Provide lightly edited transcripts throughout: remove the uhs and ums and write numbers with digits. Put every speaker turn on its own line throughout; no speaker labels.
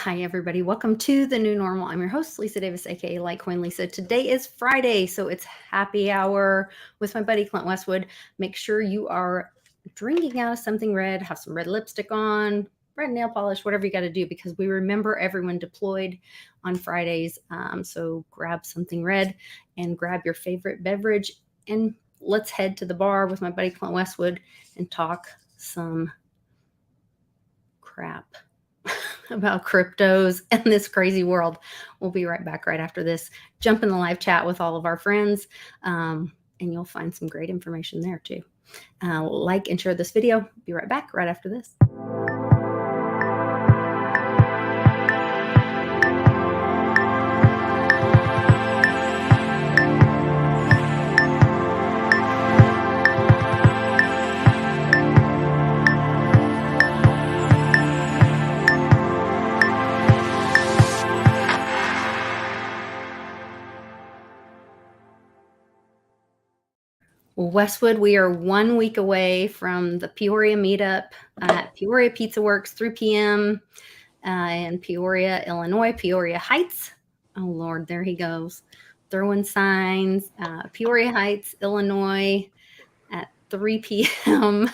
Hi, everybody. Welcome to the new normal. I'm your host, Lisa Davis, aka Litecoin Lisa. Today is Friday, so it's happy hour with my buddy Clint Westwood. Make sure you are drinking out of something red, have some red lipstick on, red nail polish, whatever you got to do, because we remember everyone deployed on Fridays. So grab something red and grab your favorite beverage, and let's head to the bar with my buddy Clint Westwood and talk some crap about cryptos and this crazy world. We'll be right back right after this. Jump in the live chat with all of our friends, and you'll find some great information there too. Like and share this video. Be right back right after this. Westwood, we are 1 week away from the Peoria meetup at Peoria Pizza Works, 3 p.m. In Peoria, Illinois, Peoria Heights. Oh, Lord, there he goes. Throwing signs. Peoria Heights, Illinois at 3 p.m.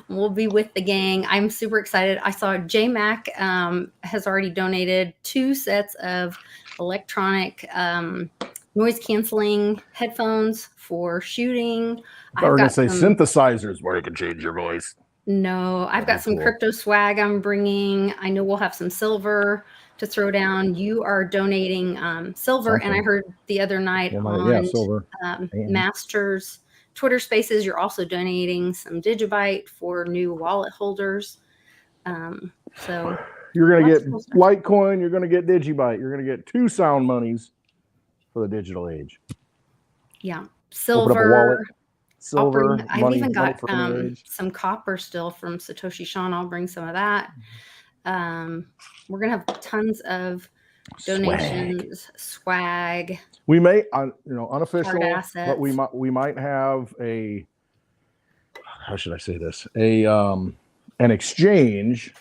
We'll be with the gang. I'm super excited. I saw JMac has already donated 2 sets of electronic noise canceling headphones for shooting.
I was going to say synthesizers where you can change your voice.
No, I've got some crypto swag I'm bringing. I know we'll have some silver to throw down. You are donating silver. And I heard the other night on
silver.
Masters Twitter Spaces, you're also donating some Digibyte for new wallet holders. So
you're going to get Litecoin, you're going to get Digibyte, you're going to get 2 sound monies for the digital age.
Yeah. Silver.
Silver.
I've even got some copper still from Satoshi Shawn. I'll bring some of that. We're going to have tons of donations, swag.
We may, unofficial, but we might have a, how should I say this? An exchange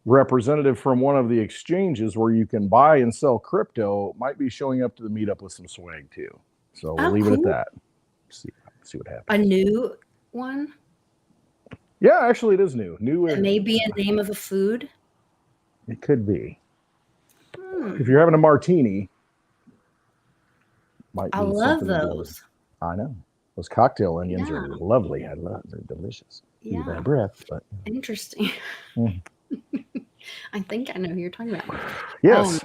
representative from one of the exchanges where you can buy and sell crypto might be showing up to the meetup with some swag too. So we'll leave it at that. See what happens.
A new one?
Yeah, actually it is new.
It may be a name of a food.
It could be. If you're having a martini, might be.
I love those.
I know. Those cocktail onions are lovely. They're delicious.
Yeah.
Bad breath, but
interesting. I think I know who you're talking about.
Yes.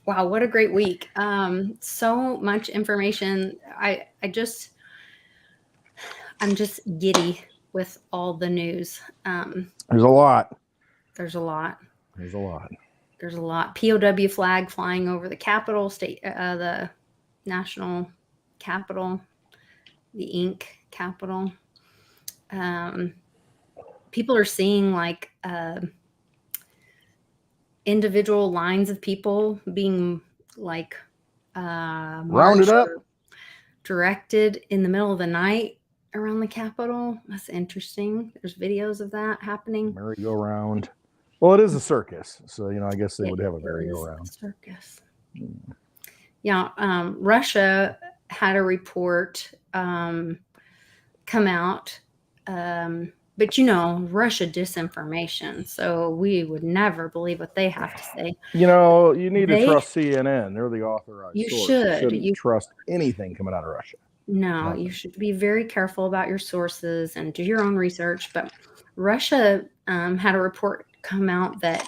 Wow, what a great week. So much information. I'm just giddy with all the news.
There's a lot.
There's a lot.
POW
flag flying over the Capitol, the national Capitol, the Inc. Capitol. People are seeing like individual lines of people being like
rounded up,
directed in the middle of the night around the Capitol. That's interesting. There's videos of that happening.
Merry-go-round. Well, it is a circus, so I guess they would have a merry-go-round.
Circus. Yeah. Russia had a report come out. But Russia disinformation, so we would never believe what they have to say.
You need to trust CNN. They're the authorized source.
You
shouldn't trust anything coming out of Russia.
No, you should be very careful about your sources and do your own research. But Russia had a report come out that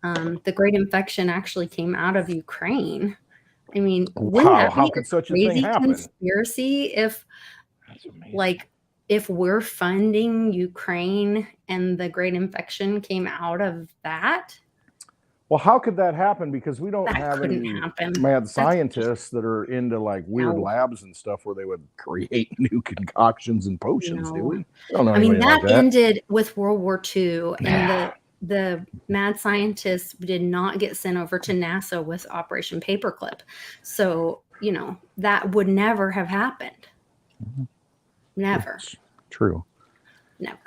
the Great Infection actually came out of Ukraine. I mean,
wow, how could such a thing happen?
Conspiracy if we're funding Ukraine and the Great Infection came out of that?
Well, how could that happen? Because we don't have any mad scientists that are into like weird labs and stuff where they would create new concoctions and potions, do we? I don't know.
I mean, that ended with World War II, and the mad scientists did not get sent over to NASA with Operation Paperclip. So, that would never have happened.
Mm-hmm.
Never.
That's true.
Never.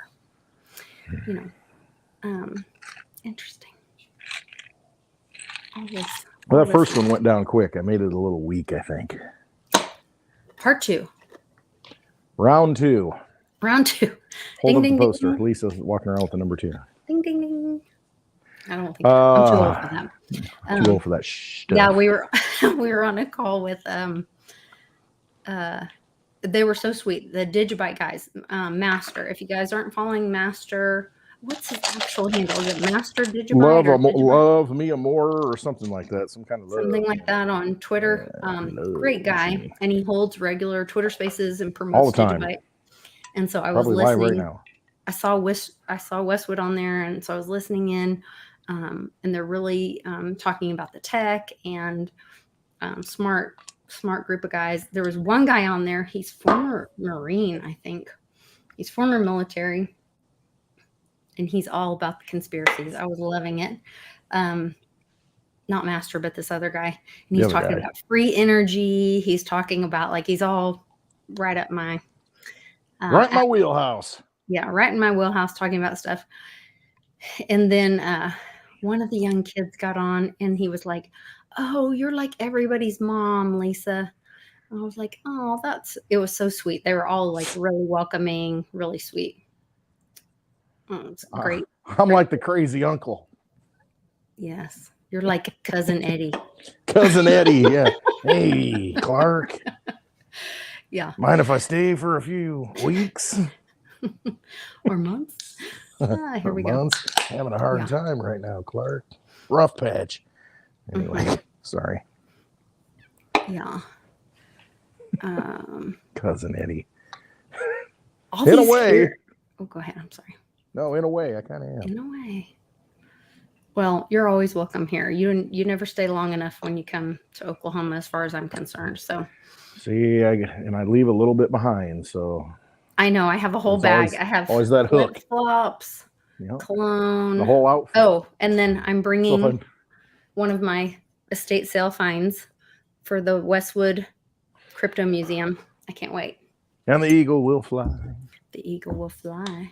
Interesting.
Well, that first one went down quick. I made it a little weak, I think.
Part 2.
Round 2.
Round 2.
Hold up the poster. Ding. Lisa's walking around with the number 2.
Ding, ding, ding. I don't think I'm too old for that.
Too old for that stuff.
Yeah, we were on a call with they were so sweet. The Digibyte guys, Master. If you guys aren't following Master, what's his actual handle? Is it Master Digibyte?
Love me more or something like that. Something
like that on Twitter. Great guy, and he holds regular Twitter Spaces and promotes all the time. Digibyte. And so I was listening. Live right now. I saw Westwood on there, and so I was listening in. And they're really talking about the tech and smart group of guys. There was one guy on there. He's former Marine, I think. He's former military, and he's all about the conspiracies. I was loving it. Not Master, but this other guy. And he's talking about free energy. He's talking about he's all right up my
right in my wheelhouse.
Yeah, right in my wheelhouse, talking about stuff. And then one of the young kids got on, and he was like, "Oh, you're like everybody's mom, Lisa." And I was like, "Oh, it was so sweet." They were all really welcoming, really sweet. It's great.
I'm like the crazy uncle.
Yes, you're like Cousin Eddie.
Cousin Eddie, yeah. Hey, Clark.
Yeah.
Mind if I stay for a few weeks
or months? Here we go.
Having a hard time right now, Clark. Rough patch. Anyway, sorry.
Yeah.
Cousin Eddie. In a way.
Oh, go ahead. I'm sorry.
No, in a way, I kind of am.
In a way. Well, you're always welcome here. You never stay long enough when you come to Oklahoma, as far as I'm concerned. So.
See, I leave a little bit behind, so.
I know. I have a whole bag. I have
always that hook.
Flip-flops, cologne.
The whole outfit.
Oh, and then I'm bringing one of my estate sale finds for the Westwood Crypto Museum. I can't wait.
And the eagle will fly.
The eagle will fly.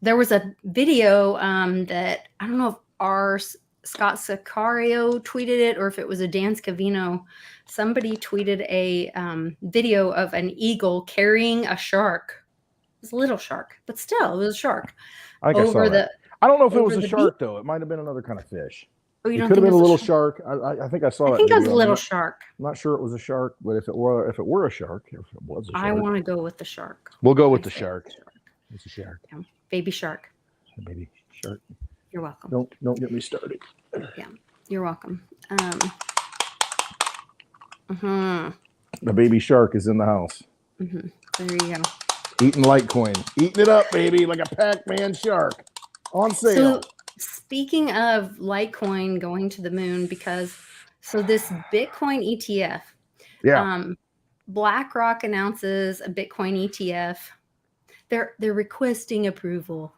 There was a video that I don't know if our Scott Sicario tweeted it or if it was a Dan Scavino. Somebody tweeted a video of an eagle carrying a shark. It was a little shark, but still, it was a shark.
I think I saw that. I don't know if it was a shark, though. It might have been another kind of fish.
Oh, you
it
don't
could
think
have been a little shark. I think I saw it.
I think it was a little shark.
I'm not sure it was a shark, but if it were a shark, if it was a shark.
I want to go with the shark.
We'll go with the shark. It's a shark.
Yeah. Baby shark.
Baby shark.
You're welcome.
Don't get me started.
Yeah, you're welcome.
The baby shark is in the house.
There you go.
Eating Litecoin. Eating it up, baby, like a Pac-Man shark. On sale.
So, speaking of Litecoin going to the moon, this Bitcoin ETF.
Yeah.
BlackRock announces a Bitcoin ETF. They're requesting approval.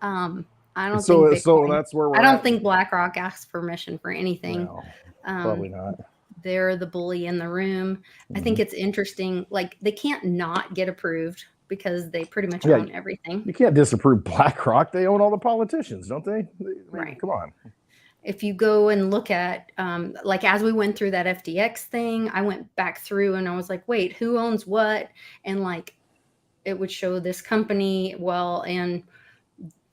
I don't think
so that's where
I don't think BlackRock asks permission for anything.
No, probably not.
They're the bully in the room. Mm-hmm. I think it's interesting. They can't not get approved because they pretty much own everything.
You can't disapprove BlackRock. They own all the politicians, don't they?
Right.
Come on.
If you go and look at, as we went through that FTX thing, I went back through and I was like, wait, who owns what? And it would show this company, and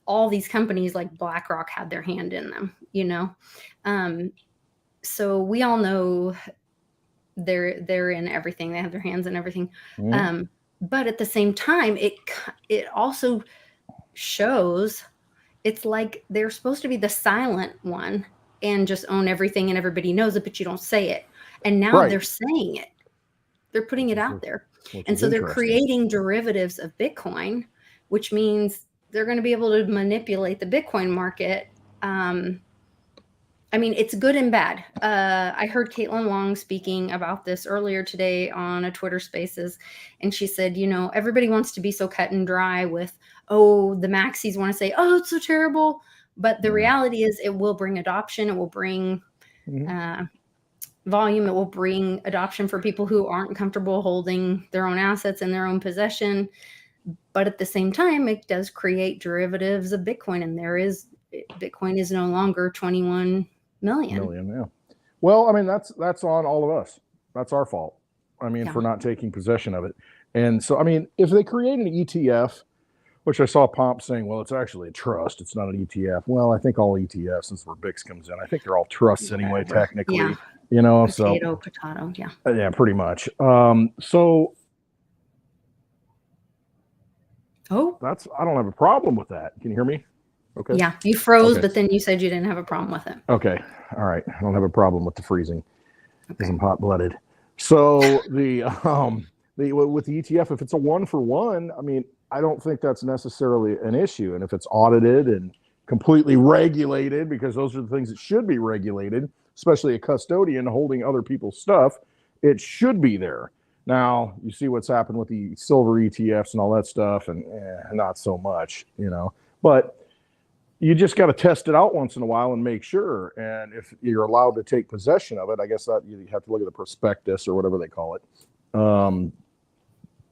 all these companies like BlackRock had their hand in them, so we all know they're in everything. They have their hands in everything. Mm-hmm. But at the same time, it also shows it's like they're supposed to be the silent one and just own everything and everybody knows it, but you don't say it. And now they're saying it. They're putting it out there. And so they're creating derivatives of Bitcoin, which means they're going to be able to manipulate the Bitcoin market. It's good and bad. I heard Caitlin Long speaking about this earlier today on a Twitter Spaces, and she said, everybody wants to be so cut and dry with, the maxis want to say, it's so terrible. But the reality is it will bring adoption. It will bring volume. It will bring adoption for people who aren't comfortable holding their own assets in their own possession. But at the same time, it does create derivatives of Bitcoin. And Bitcoin is no longer 21 million.
Yeah. Well, I mean, that's on all of us. That's our fault. I mean, for not taking possession of it. And so, I mean, if they create an ETF, which I saw Pomp saying, well, it's actually a trust, it's not an ETF. Well, I think all ETFs, since where BIX comes in, I think they're all trusts anyway, technically.
Yeah.
You know,
potato, yeah.
Yeah, pretty much. So I don't have a problem with that. Can you hear me? Okay.
Yeah, you froze, but then you said you didn't have a problem with it.
Okay. All right. I don't have a problem with the freezing because I'm hot-blooded. So with the ETF, if it's a 1-for-1, I mean, I don't think that's necessarily an issue. And if it's audited and completely regulated, because those are the things that should be regulated, especially a custodian holding other people's stuff, it should be there. Now, you see what's happened with the silver ETFs and all that stuff, and not so much, you know. But you just got to test it out once in a while and make sure. And if you're allowed to take possession of it, I guess that you have to look at the prospectus or whatever they call it.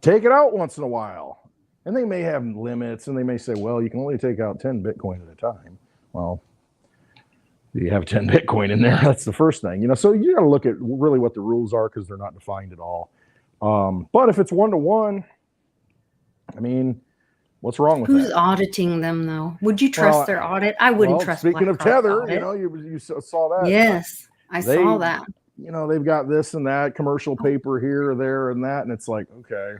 Take it out once in a while. And they may have limits, and they may say, well, you can only take out 10 Bitcoin at a time. Well, you have 10 Bitcoin in there. That's the first thing, you know. So you got to look at really what the rules are, because they're not defined at all. But if it's 1-to-1, I mean, what's wrong with
Who's
that?
auditing them, though? Would you trust their audit? I wouldn't trust.
Speaking of Tether, audit. You know, you saw that.
Yes, I saw that.
You know, they've got this and that commercial paper here or there and that, and it's like, okay,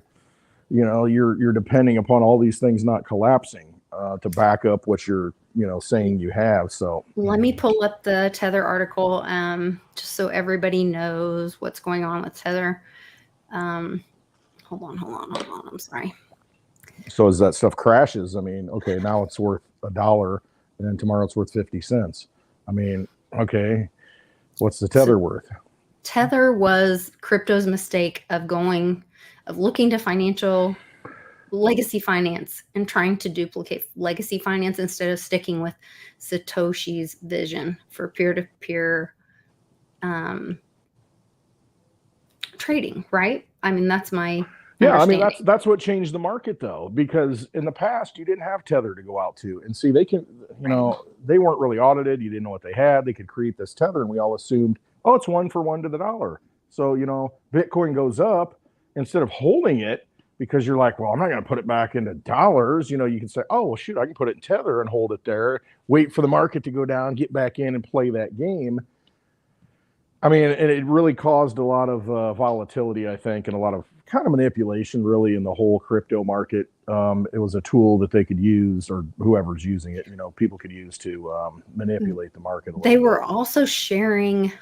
you know, you're depending upon all these things not collapsing to back up what you're, you know, saying you have. So
let me pull up the Tether article, just so everybody knows what's going on with Tether. Hold on. I'm sorry.
So as that stuff crashes, I mean, okay, now it's worth $1, and then tomorrow it's worth 50 cents. I mean, okay, what's the Tether worth?
Tether was crypto's mistake of looking to financial legacy finance and trying to duplicate legacy finance instead of sticking with Satoshi's vision for peer-to-peer trading, right? I mean, that's my
I mean, that's what changed the market, though, because in the past you didn't have Tether to go out to and see. They can, you know, they weren't really audited. You didn't know what they had. They could create this Tether, and we all assumed, oh, it's 1-for-1 to the dollar. So, you know, Bitcoin goes up, instead of holding it, because you're like, well, I'm not going to put it back into dollars. You know, you can say, oh, well, shoot, I can put it in Tether and hold it there, wait for the market to go down, get back in and play that game. I mean, and it really caused a lot of volatility, I think, and a lot of kind of manipulation, really, in the whole crypto market. It was a tool that they could use, or whoever's using it, you know, people could use to manipulate the market.
They were also sharing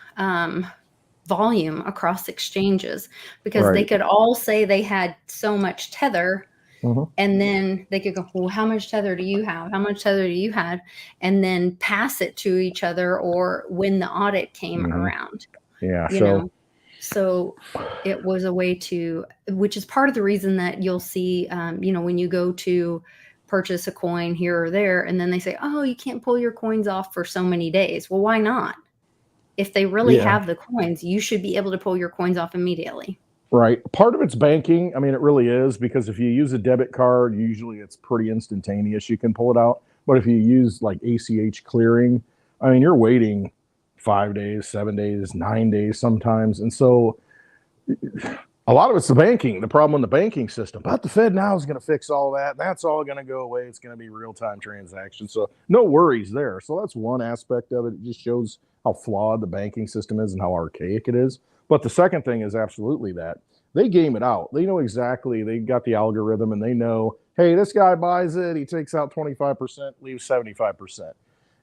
volume across exchanges, because they could all say they had so much Tether, and then they could go, well, how much Tether do you have? How much Tether do you have? And then pass it to each other, or when the audit came around.
Yeah.
You know? So it was a way to, which is part of the reason that you'll see, you know, when you go to purchase a coin here or there, and then they say, oh, you can't pull your coins off for so many days. Well, why not? If they really have the coins, you should be able to pull your coins off immediately.
Right. Part of it's banking. I mean, it really is, because if you use a debit card, usually it's pretty instantaneous. You can pull it out. But if you use like ACH clearing, I mean, you're waiting 5 days, 7 days, 9 days sometimes. And so a lot of it's the banking, the problem in the banking system. But the Fed now is going to fix all that. That's all going to go away. It's going to be real-time transactions. So no worries there. So that's one aspect of it. It just shows how flawed the banking system is and how archaic it is. But the second thing is absolutely that. They game it out. They know exactly. They got the algorithm, and they know, hey, this guy buys it. He takes out 25%, leaves 75%.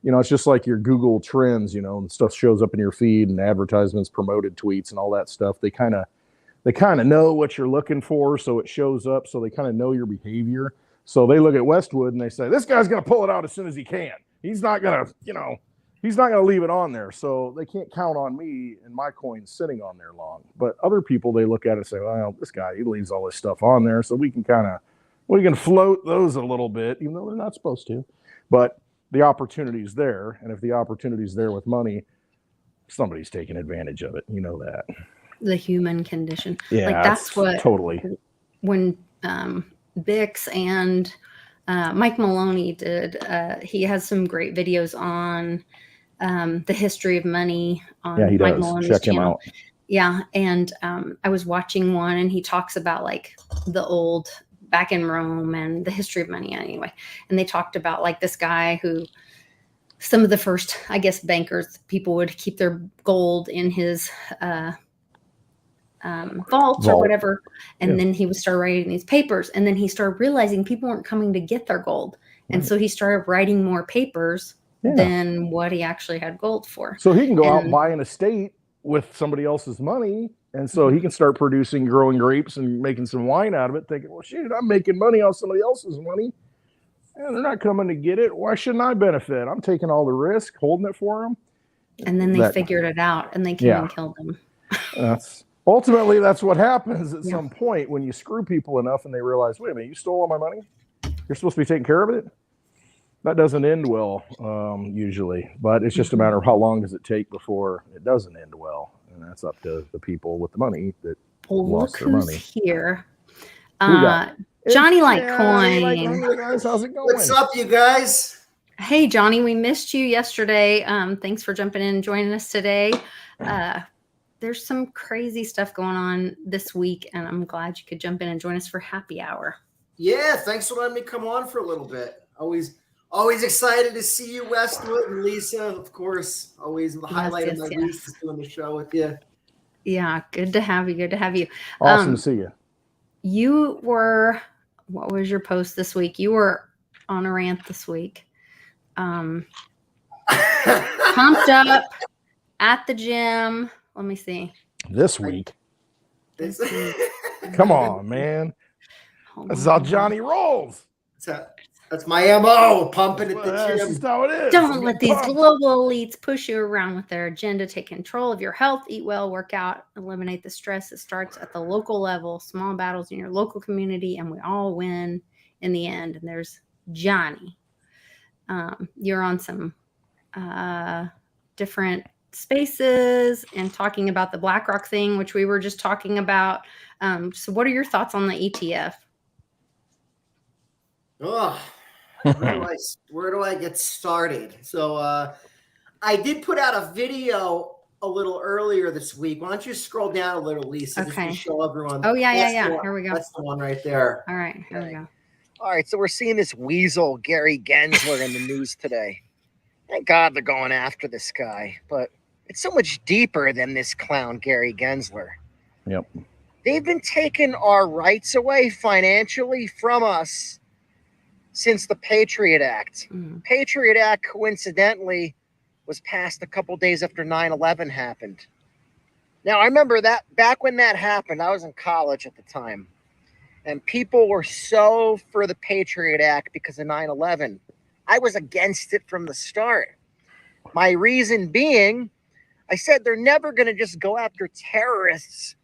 You know, it's just like your Google Trends, you know, and stuff shows up in your feed, and advertisements, promoted tweets, and all that stuff. They kind of know what you're looking for, so it shows up. So they kind of know your behavior. So they look at Westwood and they say, this guy's going to pull it out as soon as he can. He's not going to, you know, he's not going to leave it on there. So they can't count on me and my coins sitting on there long. But other people, they look at it and say, well, this guy, he leaves all this stuff on there, so we can float those a little bit, even though they're not supposed to. But the opportunity's there. And if the opportunity's there with money, somebody's taking advantage of it. You know that.
The human condition.
Yeah,
like that's what
totally.
When BIX and Mike Maloney did. He has some great videos on the history of money on Mike Maloney's
Check
channel.
Him out.
Yeah, and I was watching one, and he talks about like the old back in Rome and the history of money anyway. And they talked about like this guy who some of the first, I guess, bankers, people would keep their gold in his vault or whatever. And then he would start writing these papers. And then he started realizing people weren't coming to get their gold. And so he started writing more papers than what he actually had gold for.
So he can go out and buy an estate with somebody else's money. And so he can start producing, growing grapes and making some wine out of it, thinking, well, shoot, I'm making money off somebody else's money. And they're not coming to get it. Why shouldn't I benefit? I'm taking all the risk, holding it for them.
And then they figured it out, and they came and killed him.
Ultimately, that's what happens at some point when you screw people enough and they realize, wait a minute, you stole all my money? You're supposed to be taking care of it? That doesn't end well, usually. But it's just a matter of how long does it take before it doesn't end well. And that's up to the people with the money that lost their money.
Here. Johnny Litecoin.
Guys, how's it going?
What's up, you guys?
Hey, Johnny, we missed you yesterday. Thanks for jumping in and joining us today. There's some crazy stuff going on this week, and I'm glad you could jump in and join us for happy hour.
Yeah, thanks for letting me come on for a little bit. Always excited to see you, Westwood and Lisa, of course. Always the highlight of my week is doing the show with you.
Yeah, good to have you. Good to have you.
Awesome to see you.
You were, what was your post this week? You were on a rant this week. Pumped up at the gym. Let me see.
This week. Come on, man. This is how Johnny rolls.
That's my MO, pumping at the gym.
That's how it is.
Don't let these global elites push you around with their agenda. Take control of your health, eat well, work out, eliminate the stress. It starts at the local level, small battles in your local community, and we all win in the end. And there's Johnny. You're on some different spaces and talking about the BlackRock thing, which we were just talking about. So what are your thoughts on the ETF?
Oh, where do I get started? So I did put out a video a little earlier this week. Why don't you scroll down a little, Lisa, just to show everyone.
Oh, yeah. Here we go.
That's the one right there.
All right, here we go.
All right, so we're seeing this weasel, Gary Gensler, in the news today. Thank God they're going after this guy, but it's so much deeper than this clown, Gary Gensler.
Yep.
They've been taking our rights away financially from us since the Patriot Act. Patriot Act, coincidentally, was passed a couple days after 9/11 happened. Now, I remember that back when that happened, I was in college at the time, and people were so for the Patriot Act because of 9/11. I was against it from the start. My reason being, I said they're never going to just go after terrorists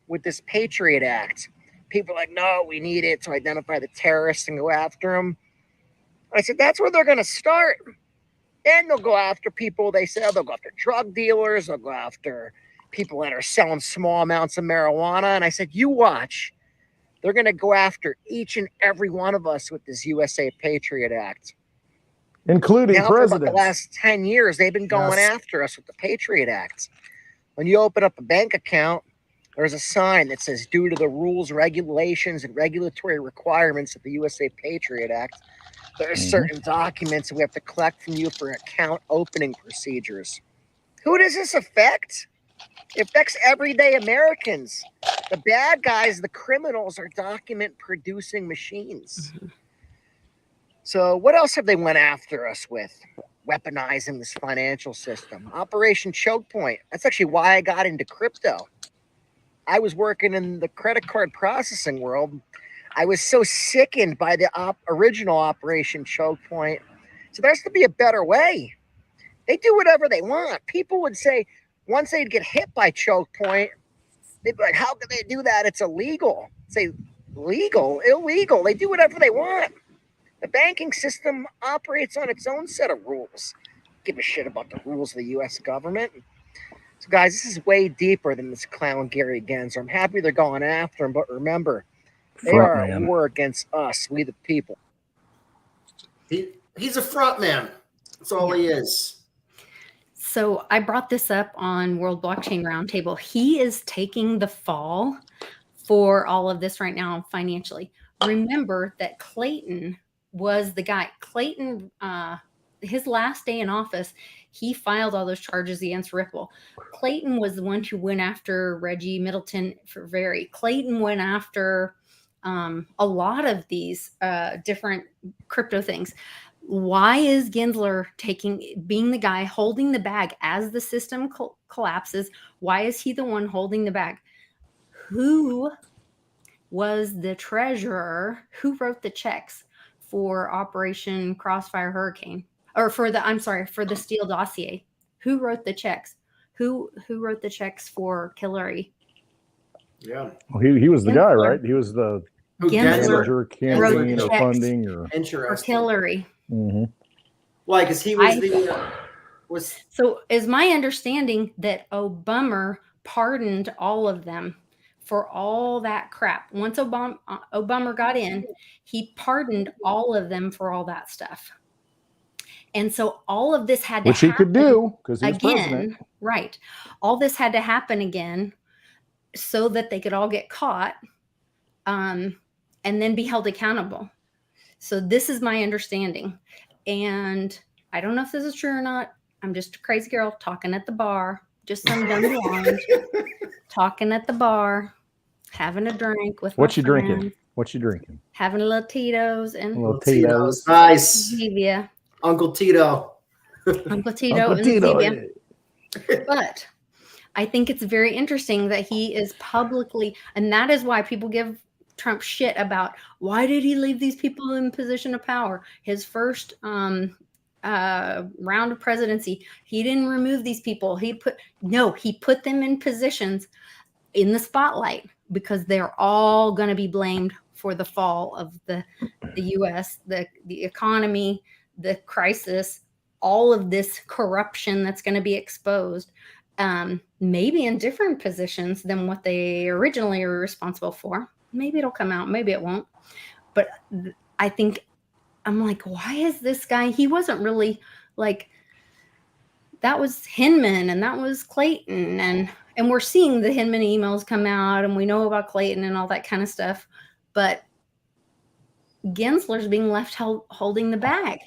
with this Patriot Act. People are like, no, we need it to identify the terrorists and go after them. I said, that's where they're going to start. Then they'll go after people. They say, they'll go after drug dealers. They'll go after people that are selling small amounts of marijuana. And I said, you watch. They're going to go after each and every one of us with this USA Patriot Act.
Including
now,
presidents.
For the last 10 years, they've been going after us with the Patriot Act. When you open up a bank account, there's a sign that says, due to the rules, regulations, and regulatory requirements of the USA Patriot Act, there are certain documents that we have to collect from you for account opening procedures. Who does this affect? It affects everyday Americans. The bad guys, the criminals, are document-producing machines. So what else have they went after us with? Weaponizing this financial system. Operation Choke Point. That's actually why I got into crypto. I was working in the credit card processing world. I was so sickened by the original Operation Choke Point. So there has to be a better way. They do whatever they want. People would say, once they'd get hit by Choke Point, they'd be like, how can they do that? It's illegal. Say, legal, illegal. They do whatever they want. The banking system operates on its own set of rules. Give a shit about the rules of the U.S. government. So, guys, this is way deeper than this clown Gary Gensler. I'm happy they're going after him, but remember, they are at war against us, we the people.
He's a front man. That's all he is.
So I brought this up on World Blockchain Roundtable. He is taking the fall for all of this right now financially. Remember that Clayton was the guy. Clayton, his last day in office, he filed all those charges against Ripple. Clayton was the one who went after Reggie Middleton for Very. Clayton went after a lot of these different crypto things. Why is Gensler being the guy holding the bag as the system collapses? Why is he the one holding the bag? Who was the treasurer? Who wrote the checks for Operation Crossfire Hurricane? Or for the Steele dossier? Who wrote the checks? Who wrote the checks for Hillary?
Yeah.
Well, he was the guy, right? He was the manager, campaign, or funding, or
Hillary.
Mm-hmm.
Why? Because he was
So is my understanding that Obama pardoned all of them for all that crap. Once Obama got in, he pardoned all of them for all that stuff. And so all of this had to
happen. Which he could do because he was president.
Right. All this had to happen again so that they could all get caught and then be held accountable. So this is my understanding. And I don't know if this is true or not. I'm just a crazy girl talking at the bar. Just some dumb blonde talking at the bar, having a drink with
What you drinking? What you drinking?
Having a little Tito's and
a little Tito's.
Nice.
Zevia.
Uncle Tito.
Uncle Tito and Zevia. But I think it's very interesting that he is publicly, and that is why people give Trump shit about why did he leave these people in position of power? His first round of presidency, he didn't remove these people. He put them in positions in the spotlight because they're all going to be blamed for the fall of the U.S., the economy, the crisis, all of this corruption that's going to be exposed, maybe in different positions than what they originally were responsible for. Maybe it'll come out, maybe it won't. But I think I'm like, why is this guy? He wasn't really like, that was Hinman and that was Clayton. And we're seeing the Hinman emails come out and we know about Clayton and all that kind of stuff. But Gensler's being left holding the bag.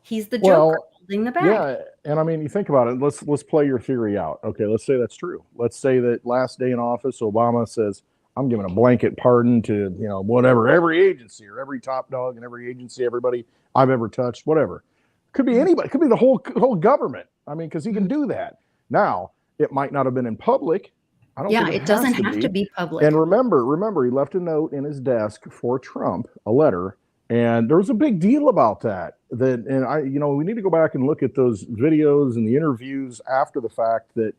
He's the Joker holding the bag.
Yeah. And I mean, you think about it. Let's play your theory out. Okay. Let's say that's true. Let's say that last day in office, Obama says, I'm giving a blanket pardon to, whatever, every agency or every top dog and every agency, everybody I've ever touched, whatever. Could be anybody. Could be the whole government. I mean, because he can do that. Now, it might not have been in public. I don't think it
doesn't have to be public.
And remember, he left a note in his desk for Trump, a letter, and there was a big deal about that. We need to go back and look at those videos and the interviews after the fact that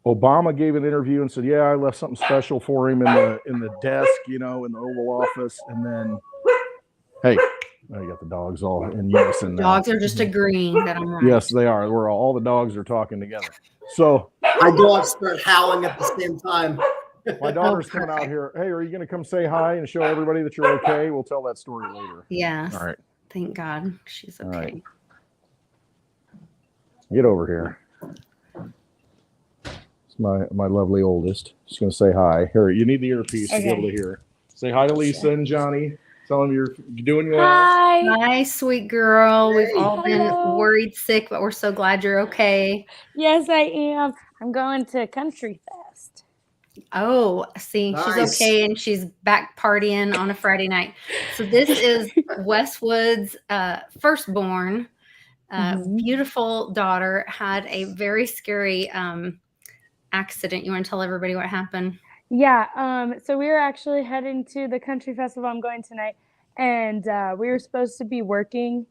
Obama gave an interview and said, yeah, I left something special for him in the desk, in the Oval Office. And then, hey, you got the dogs all in unison now.
Dogs are just agreeing that I'm right.
Yes, they are. All the dogs are talking together. So
my dogs start howling at the same time.
My daughter's coming out here. Hey, are you going to come say hi and show everybody that you're okay? We'll tell that story later.
Yes.
All right.
Thank God she's okay. All right.
Get over here. My lovely oldest. She's going to say hi. Here, you need the earpiece to be able to hear. Say hi to Lisa and Johnny. Tell them you're doing well.
Hi, sweet girl. Hey. We've all been worried sick, but we're so glad you're okay.
Yes, I am. I'm going to Country Fest.
Oh, see, nice. She's okay, and she's back partying on a Friday night. So this is Westwood's firstborn, beautiful daughter, had a very scary accident. You want to tell everybody what happened?
Yeah. So we were actually heading to the country festival I'm going tonight, and we were supposed to be working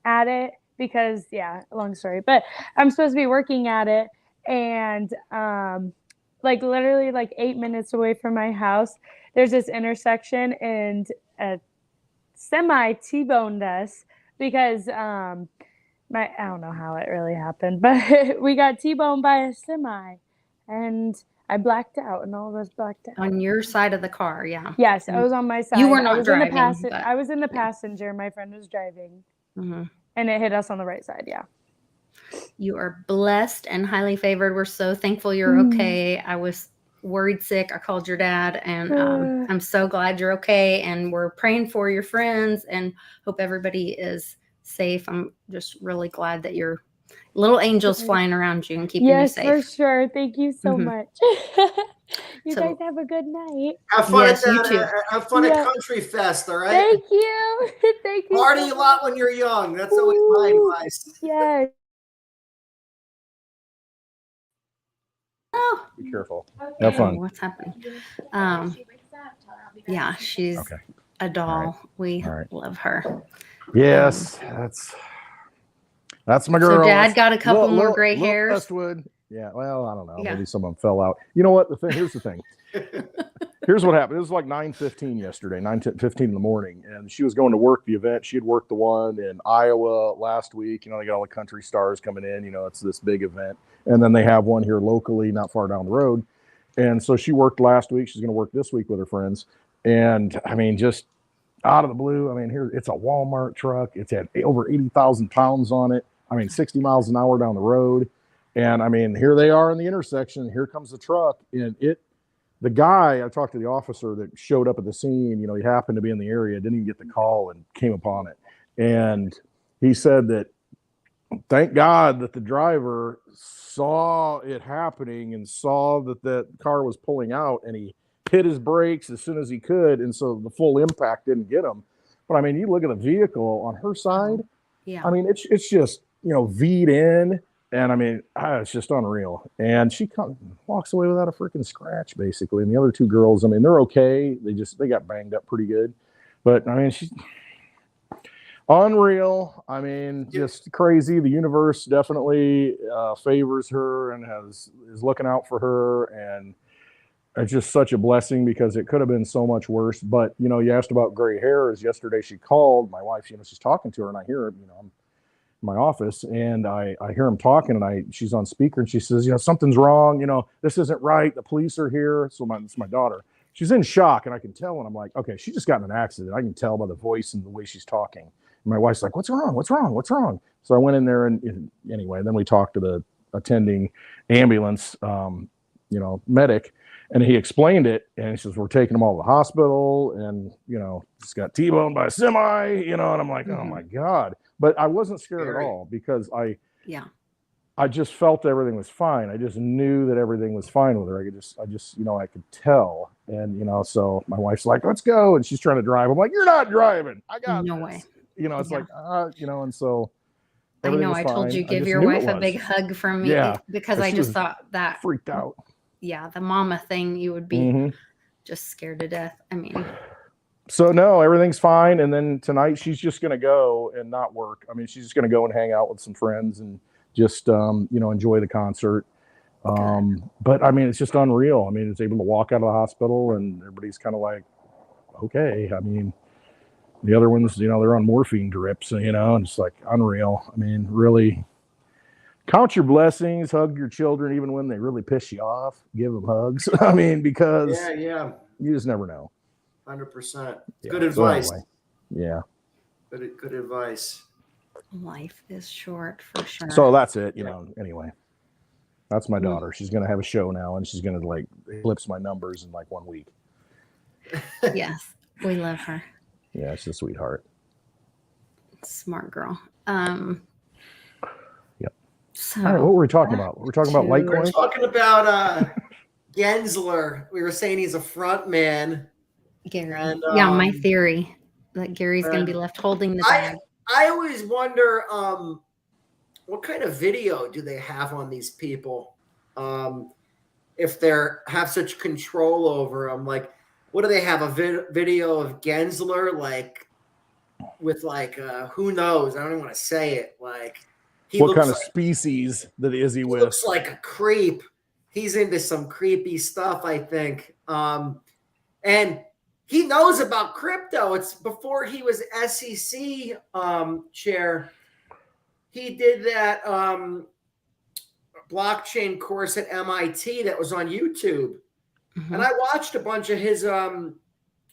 at it because, long story, but I'm supposed to be working at it, and literally 8 minutes away from my house, there's this intersection, and a semi T-boned us because I don't know how it really happened, but we got T-boned by a semi. And I blacked out, and all of us blacked out.
On your side of the car, yeah.
Yes, I was on my side.
You were not driving.
I was in the passenger. My friend was driving. And it hit us on the right side. Yeah.
You are blessed and highly favored. We're so thankful you're okay. I was worried sick. I called your dad, and I'm so glad you're okay. And we're praying for your friends and hope everybody is safe. I'm just really glad that your little angels flying around you and keeping you safe.
Yes, for sure. Thank you so much. You guys have a good night.
Have fun at that. Have fun at Country Fest, all right?
Thank you. Thank you.
Party a lot when you're young. That's always my advice.
Yes.
Oh,
be careful. Have fun.
What's happening? Yeah, she's a doll. We love her.
Yes, that's my girl.
So Dad got a couple more gray hairs.
Westwood. Yeah, well, I don't know. Maybe some of them fell out. You know what? Here's the thing. Here's what happened. It was like 9:15 yesterday, 9:15 in the morning, and she was going to work the event. She had worked the one in Iowa last week. You know, they got all the country stars coming in. You know, it's this big event. And then they have one here locally, not far down the road. And so she worked last week. She's going to work this week with her friends. And I mean, just out of the blue, I mean, here it's a Walmart truck. It's had over 80,000 pounds on it. I mean, 60 miles an hour down the road. And I mean, here they are in the intersection. Here comes the truck. And the guy, I talked to the officer that showed up at the scene, you know, he happened to be in the area, didn't even get the call and came upon it. And he said that thank God that the driver saw it happening and saw that that car was pulling out, and he hit his brakes as soon as he could. And so the full impact didn't get him. But I mean, you look at the vehicle on her side. Yeah. I mean, it's just, you know, V'd in. And I mean, it's just unreal. And she walks away without a freaking scratch, basically. And the other two girls, I mean, they're okay. They got banged up pretty good. But I mean, she's unreal. I mean, just crazy. The universe definitely favors her and is looking out for her. And it's just such a blessing because it could have been so much worse. But, you know, you asked about gray hairs. Yesterday she called my wife, you know, she's talking to her, and I hear her, you know, I'm in my office, and I hear him talking, and she's on speaker, and she says, you know, something's wrong. You know, this isn't right. The police are here. So it's my daughter. She's in shock, and I can tell, and I'm like, okay, she just got in an accident. I can tell by the voice and the way she's talking. And my wife's like, what's wrong? What's wrong? What's wrong? So I went in there, and anyway, then we talked to the attending ambulance, you know, medic, and he explained it, and he says, we're taking them all to the hospital, and, you know, just got T-boned by a semi, you know, and I'm like, oh my God. But I wasn't scared at all because I just felt everything was fine. I just knew that everything was fine with her. I just, you know, I could tell. And, you know, so my wife's like, let's go. And she's trying to drive. I'm like, you're not driving. I got
no
this.
Way.
You know, it's like, you know, and so
I know I told you, give your wife a big hug from me because I just thought that
freaked out.
Yeah. The mama thing, you would be just scared to death. I mean,
so no, everything's fine. And then tonight she's just going to go and not work. I mean, she's just going to go and hang out with some friends and just, you know, enjoy the concert. But I mean, it's just unreal. I mean, it's able to walk out of the hospital and everybody's kind of like, okay. I mean, the other ones, you know, they're on morphine drips, you know, and it's like unreal. I mean, really count your blessings, hug your children, even when they really piss you off, give them hugs. I mean, because you just never know.
100%. Good advice.
So anyway, yeah.
Good advice.
Life is short for sure.
So that's it, you know. Anyway, that's my daughter. She's going to have a show now, and she's going to like eclipse my numbers in like 1 week.
Yes, we love her.
Yeah, she's a sweetheart.
Smart girl.
Yep. So, all right, what were we talking about? We're talking about Litecoin.
We're talking about Gensler. We were saying he's a front man.
Gary. And, my theory that Gary's going to be left holding the bag.
I always wonder what kind of video do they have on these people if they have such control over them. Like, what do they have, a video of Gensler, like, with, like, who knows? I don't even want to say it. Like,
what kind of species that is he with?
Looks like a creep. He's into some creepy stuff, I think. And he knows about crypto. It's before he was SEC chair. He did that blockchain course at MIT that was on YouTube. And I watched a bunch of his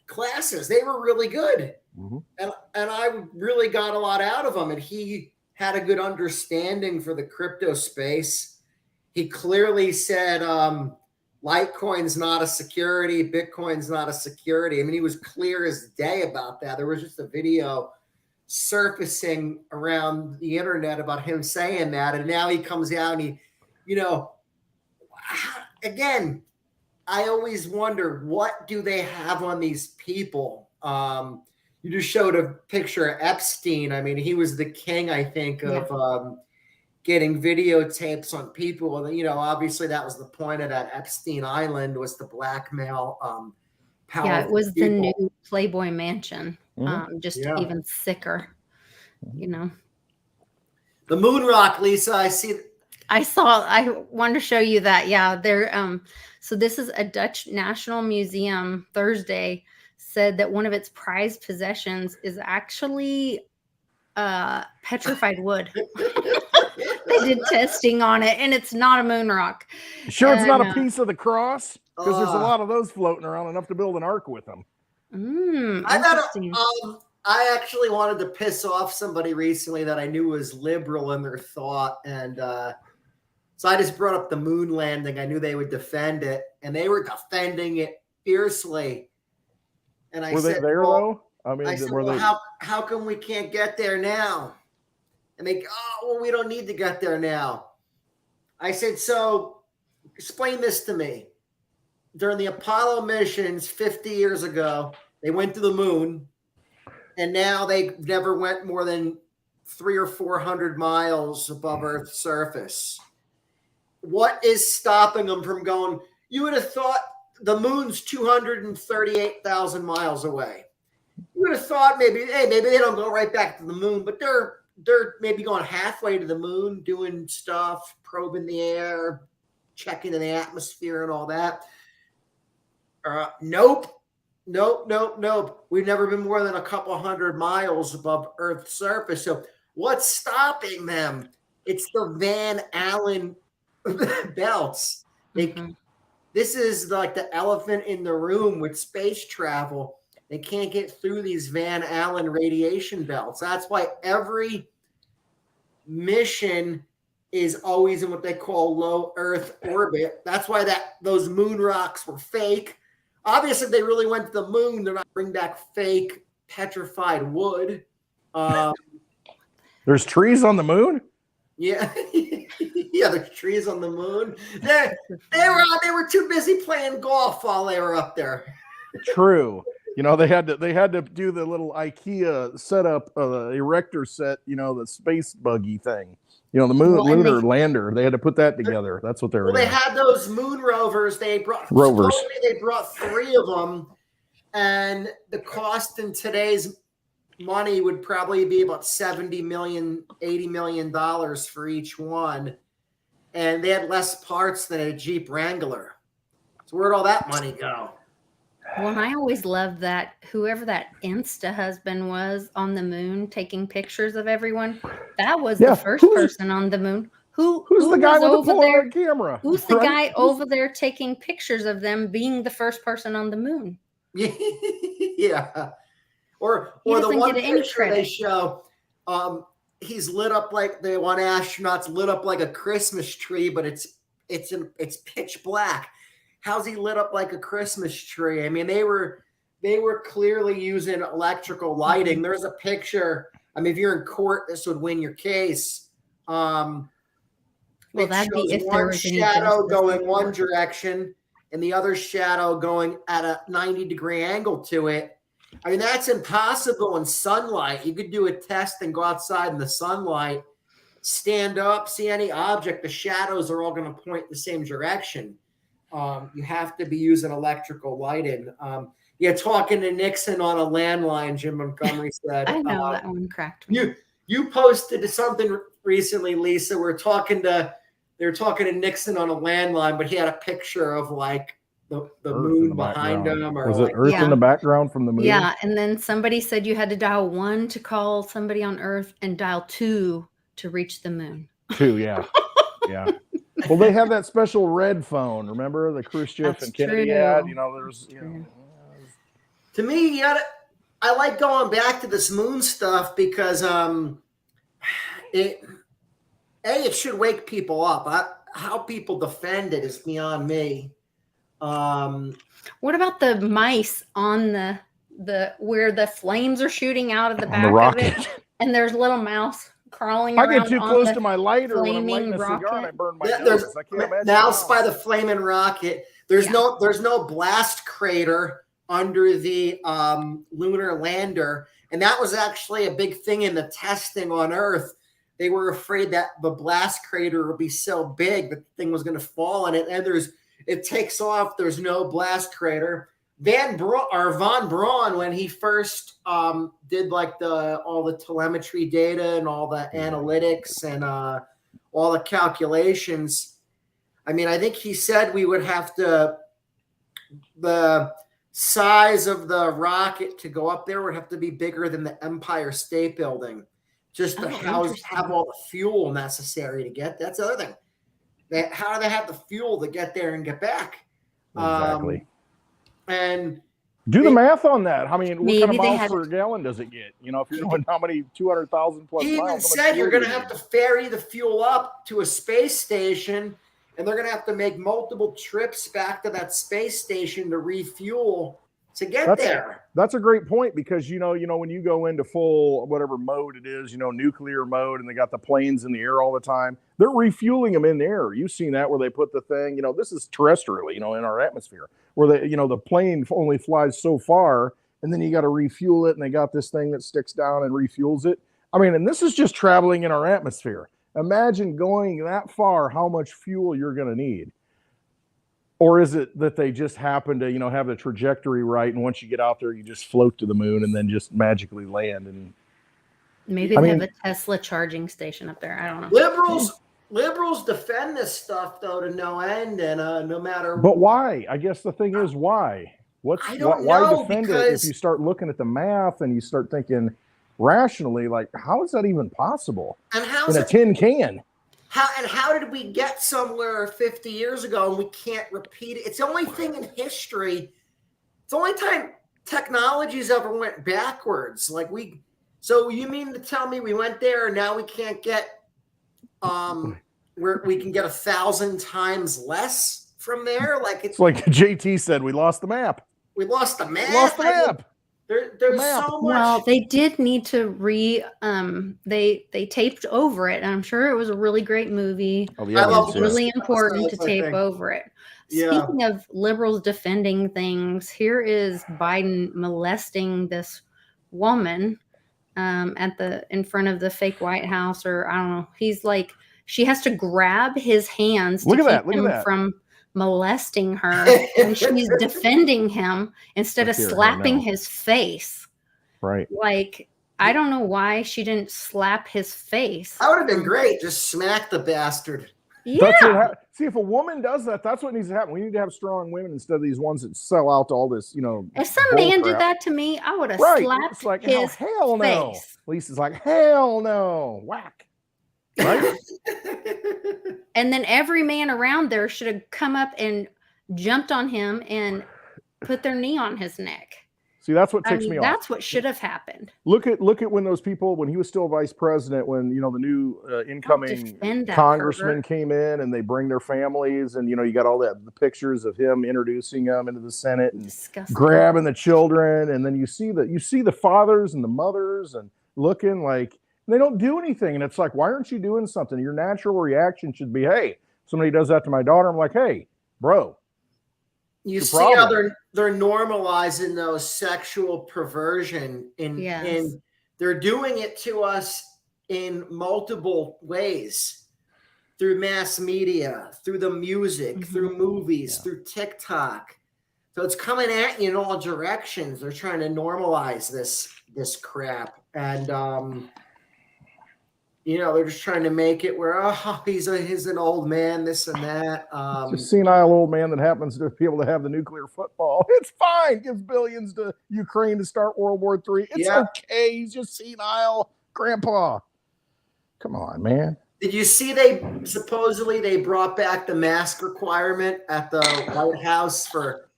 classes. They were really good.
Mm-hmm.
And I really got a lot out of him, and he had a good understanding for the crypto space. He clearly said Litecoin's not a security, Bitcoin's not a security. I mean, he was clear as day about that. There was just a video surfacing around the internet about him saying that, and now he comes out and he, you know, again, I always wondered, what do they have on these people? You just showed a picture of Epstein. I mean, he was the king, I think, of getting videotapes on people. And, you know, obviously that was the point of that Epstein Island, was to blackmail powerful
Yeah, it was
people.
the new Playboy Mansion. Just even sicker, you know.
The moon rock, Lisa, I see.
I wanted to show you that. Yeah, they're so this is a Dutch National Museum Thursday said that one of its prized possessions is actually petrified wood. They did testing on it, and it's not a moon rock.
Sure, it's not a piece of the cross, because there's a lot of those floating around, enough to build an ark with them.
I actually wanted to piss off somebody recently that I knew was liberal in their thought, and so I just brought up the moon landing. I knew they would defend it, and they were defending it fiercely. And I
were
said,
they there though? I mean,
how come we can't get there now? And they, well, we don't need to get there now. I said, so explain this to me. During the Apollo missions 50 years ago, they went to the moon, and now they never went more than 300 or 400 miles above Earth's surface. What is stopping them from going? You would have thought the moon's 238,000 miles away. You would have thought maybe they don't go right back to the moon, but they're maybe going halfway to the moon, doing stuff, probing the air, checking in the atmosphere and all that. Nope. We've never been more than a couple hundred miles above Earth's surface. So what's stopping them? It's the Van Allen belts. This is like the elephant in the room with space travel. They can't get through these Van Allen radiation belts. That's why every mission is always in what they call low Earth orbit. That's why those moon rocks were fake. Obviously, if they really went to the moon, they're not bringing back fake petrified wood.
There's trees on the moon?
Yeah. Yeah, there's trees on the moon. They were too busy playing golf while they were up there.
True. You know, they had to do the little IKEA setup, erector set, you know, the space buggy thing. You know, the lunar lander. They had to put that together. That's what they were doing.
They had those moon rovers. They brought 3 of them, and the cost in today's money would probably be about $70 million, $80 million for each one. And they had less parts than a Jeep Wrangler. So where'd all that money go?
Well, I always loved that whoever that Insta husband was on the moon taking pictures of everyone, that was the first person on the moon. Who's
the guy with the Polaroid camera?
Who's the guy over there taking pictures of them being the first person on the moon?
Yeah. Or the one picture they show, he's lit up like the one astronaut's lit up like a Christmas tree, but it's pitch black. How's he lit up like a Christmas tree? I mean, they were clearly using electrical lighting. There's a picture. I mean, if you're in court, this would win your case.
Well, that'd be if
there was one shadow going one direction and the other shadow going at a 90-degree angle to it. I mean, that's impossible in sunlight. You could do a test and go outside in the sunlight, stand up, see any object. The shadows are all going to point the same direction. You have to be using electrical lighting. Talking to Nixon on a landline, Jim Montgomery said.
I know that one cracked me.
You posted something recently, Lisa. They were talking to Nixon on a landline, but he had a picture of like the moon behind him.
Or was it Earth in the background from the moon?
Yeah, and then somebody said you had to dial 1 to call somebody on Earth and dial 2 to reach the moon.
2, yeah. Yeah. Well, they have that special red phone. Remember the Khrushchev and Kennedy had? You know, there's. You know,
to me, I I like going back to this moon stuff because it should wake people up. How people defend it is beyond me.
What about the mice on the where the flames are shooting out of the back of it, and there's a little mouse crawling around?
I get too close to my lighter when I'm lighting a cigar and I burn my nose. I can't imagine.
Mouse by the flaming rocket. There's no blast crater under the lunar lander, and that was actually a big thing in the testing on Earth. They were afraid that the blast crater would be so big that the thing was going to fall in it, and it takes off. There's no blast crater. Von Braun, when he first did like all the telemetry data and all the analytics and all the calculations, I mean, I think he said we would have the size of the rocket to go up there would have to be bigger than the Empire State Building, just to have all the fuel necessary to get. That's the other thing. How do they have the fuel to get there and get back?
Exactly.
And
do the math on that. I mean, what kind of miles per gallon does it get? You know, if you're doing how many 200,000 plus
he
miles.
He even said you're going to have to ferry the fuel up to a space station, and they're going to have to make multiple trips back to that space station to refuel to get there.
That's a great point, because you know when you go into full whatever mode it is, nuclear mode, and they got the planes in the air all the time, they're refueling them in the air. You've seen that where they put the thing, this is terrestrial, in our atmosphere, where the plane only flies so far, and then you got to refuel it, and they got this thing that sticks down and refuels it. I mean, and this is just traveling in our atmosphere. Imagine going that far, how much fuel you're going to need. Or is it that they just happen to, have the trajectory right, and once you get out there, you just float to the moon and then just magically land? And
maybe they have a Tesla charging station up there. I don't
know. Liberals defend this stuff though to no end, and no matter.
But why? I guess the thing is why. Why defend it if you start looking at the math and you start thinking rationally, like, how is that even possible?
And
in a tin can?
How did we get somewhere 50 years ago and we can't repeat it? It's the only thing in history. It's the only time technologies ever went backwards. So you mean to tell me we went there and now we can't get where we can get 1,000 times less from there?
It's like JT said, we lost the map.
We lost the map. There's so much.
Well, they did need to they taped over it. I'm sure it was a really great movie.
Oh, yeah,
it's really important to tape over it. Yeah. Speaking of liberals defending things, here is Biden molesting this woman in front of the fake White House, or I don't know. He's like, she has to grab his hands to keep him from molesting her, and she's defending him instead of slapping his face.
Right.
Like, I don't know why she didn't slap his face.
That would have been great. Just smack the bastard.
Yeah.
See, if a woman does that, that's what needs to happen. We need to have strong women instead of these ones that sell out to all this,
If some man did that to me, I would have slapped his
hell no.
face.
Lisa's like, hell no. Whack. Right?
And then every man around there should have come up and jumped on him and put their knee on his neck.
See, that's what ticks me off.
That's what should have happened.
Look at when those people, when he was still vice president, when the new incoming congressman came in and they bring their families, and you got all the pictures of him introducing them into the Senate and grabbing the children, and then you see the fathers and the mothers and looking like. They don't do anything. And it's like, why aren't you doing something? Your natural reaction should be, hey, somebody does that to my daughter. I'm like, hey, bro.
You see how they're normalizing those sexual perversion and they're doing it to us in multiple ways, through mass media, through the music, through movies, through TikTok. So it's coming at you in all directions. They're trying to normalize this crap. And they're just trying to make it where, he's an old man, this and that.
It's a senile old man that happens to be able to have the nuclear football. It's fine. Gives billions to Ukraine to start World War III. It's okay. He's just senile grandpa. Come on, man.
Did you see they supposedly brought back the mask requirement at the White House for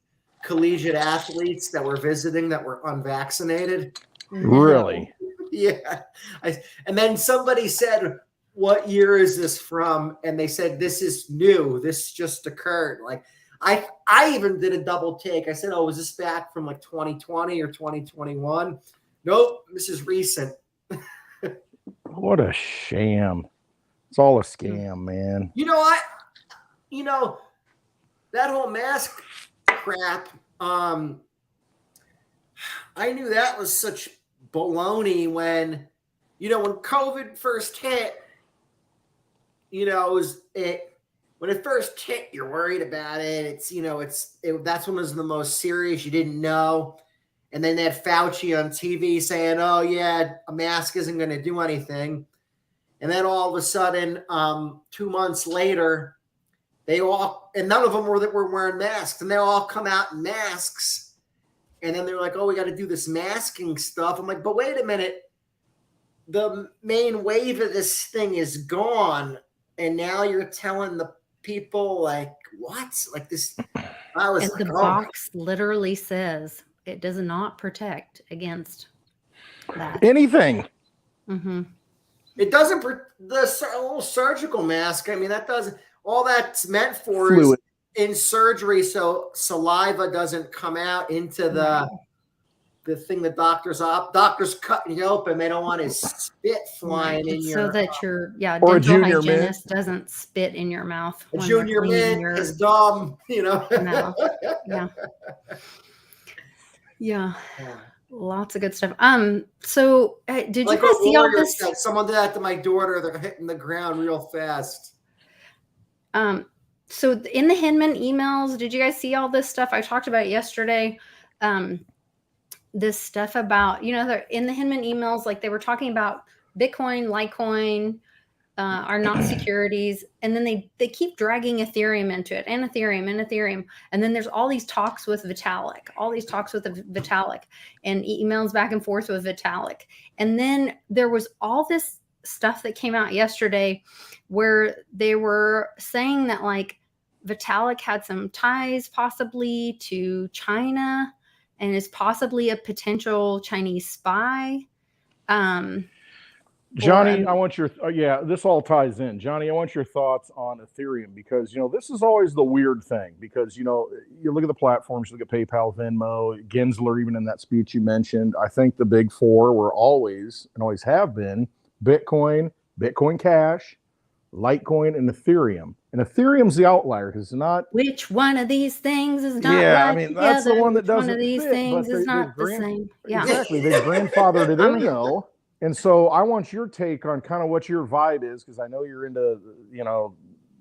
collegiate athletes that were visiting that were unvaccinated.
Really?
Yeah. And then somebody said, what year is this from? And they said, this is new. This just occurred. Like I even did a double take. I said, oh, was this back from like 2020 or 2021? Nope. This is recent.
What a sham. It's all a scam, man.
That whole mask crap, I knew that was such baloney when COVID first hit, when it first hit, you're worried about it. That's when it was the most serious. You didn't know. And then they had Fauci on TV saying, oh yeah, a mask isn't going to do anything. And then all of a sudden, 2 months later, and none of them were wearing masks, and they all come out in masks. And then they're like, oh, we got to do this masking stuff. I'm like, but wait a minute. The main wave of this thing is gone. And now you're telling the people, like, what? Like this.
The box literally says it does not protect against that.
Anything.
Mm-hmm.
It doesn't, the little surgical mask. I mean, that doesn't, all that's meant for
Fluid.
Is in surgery so saliva doesn't come out into the thing that doctors cutting you open. They don't want his spit flying in your.
So that your
or
dental
a
hygienist doesn't spit in your mouth.
A junior mint is dumb,
Mouth. Yeah. Lots of good stuff. So did you guys see all this?
Someone did that to my daughter. They're hitting the ground real fast.
So in the Hinman emails, did you guys see all this stuff? I talked about it yesterday. This stuff about, they're in the Hinman emails, like they were talking about Bitcoin, Litecoin, are not securities. And then they keep dragging Ethereum into it, and Ethereum. And then there's all these talks with Vitalik, and emails back and forth with Vitalik. And then there was all this stuff that came out yesterday where they were saying that like Vitalik had some ties possibly to China and is possibly a potential Chinese spy.
Johnny, I want your this all ties in. Johnny, I want your thoughts on Ethereum, because this is always the weird thing, because you look at the platforms, you look at PayPal, Venmo, Gensler, even in that speech you mentioned. I think the big four were always and always have been Bitcoin, Bitcoin Cash, Litecoin, and Ethereum. And Ethereum's the outlier because it's not.
Which one of these things is not?
Yeah, I mean that's the one that doesn't.
One of these things is not the same. Yeah,
exactly. They grandfathered it in though. And so I want your take on kind of what your vibe is, because I know you're into,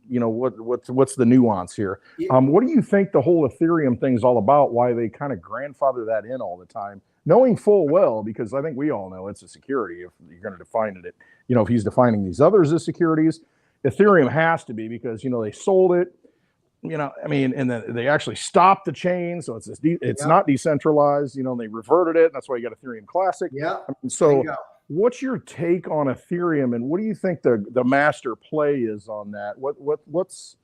what's the nuance here. What do you think the whole Ethereum thing is all about? Why they kind of grandfather that in all the time, knowing full well, because I think we all know it's a security. If you're going to define it, if he's defining these others as securities, Ethereum has to be, because they sold it. And then they actually stopped the chain, so it's not decentralized. They reverted it, and that's why you got Ethereum Classic.
Yeah.
So. What's your take on Ethereum, and what do you think the master play is on that? What's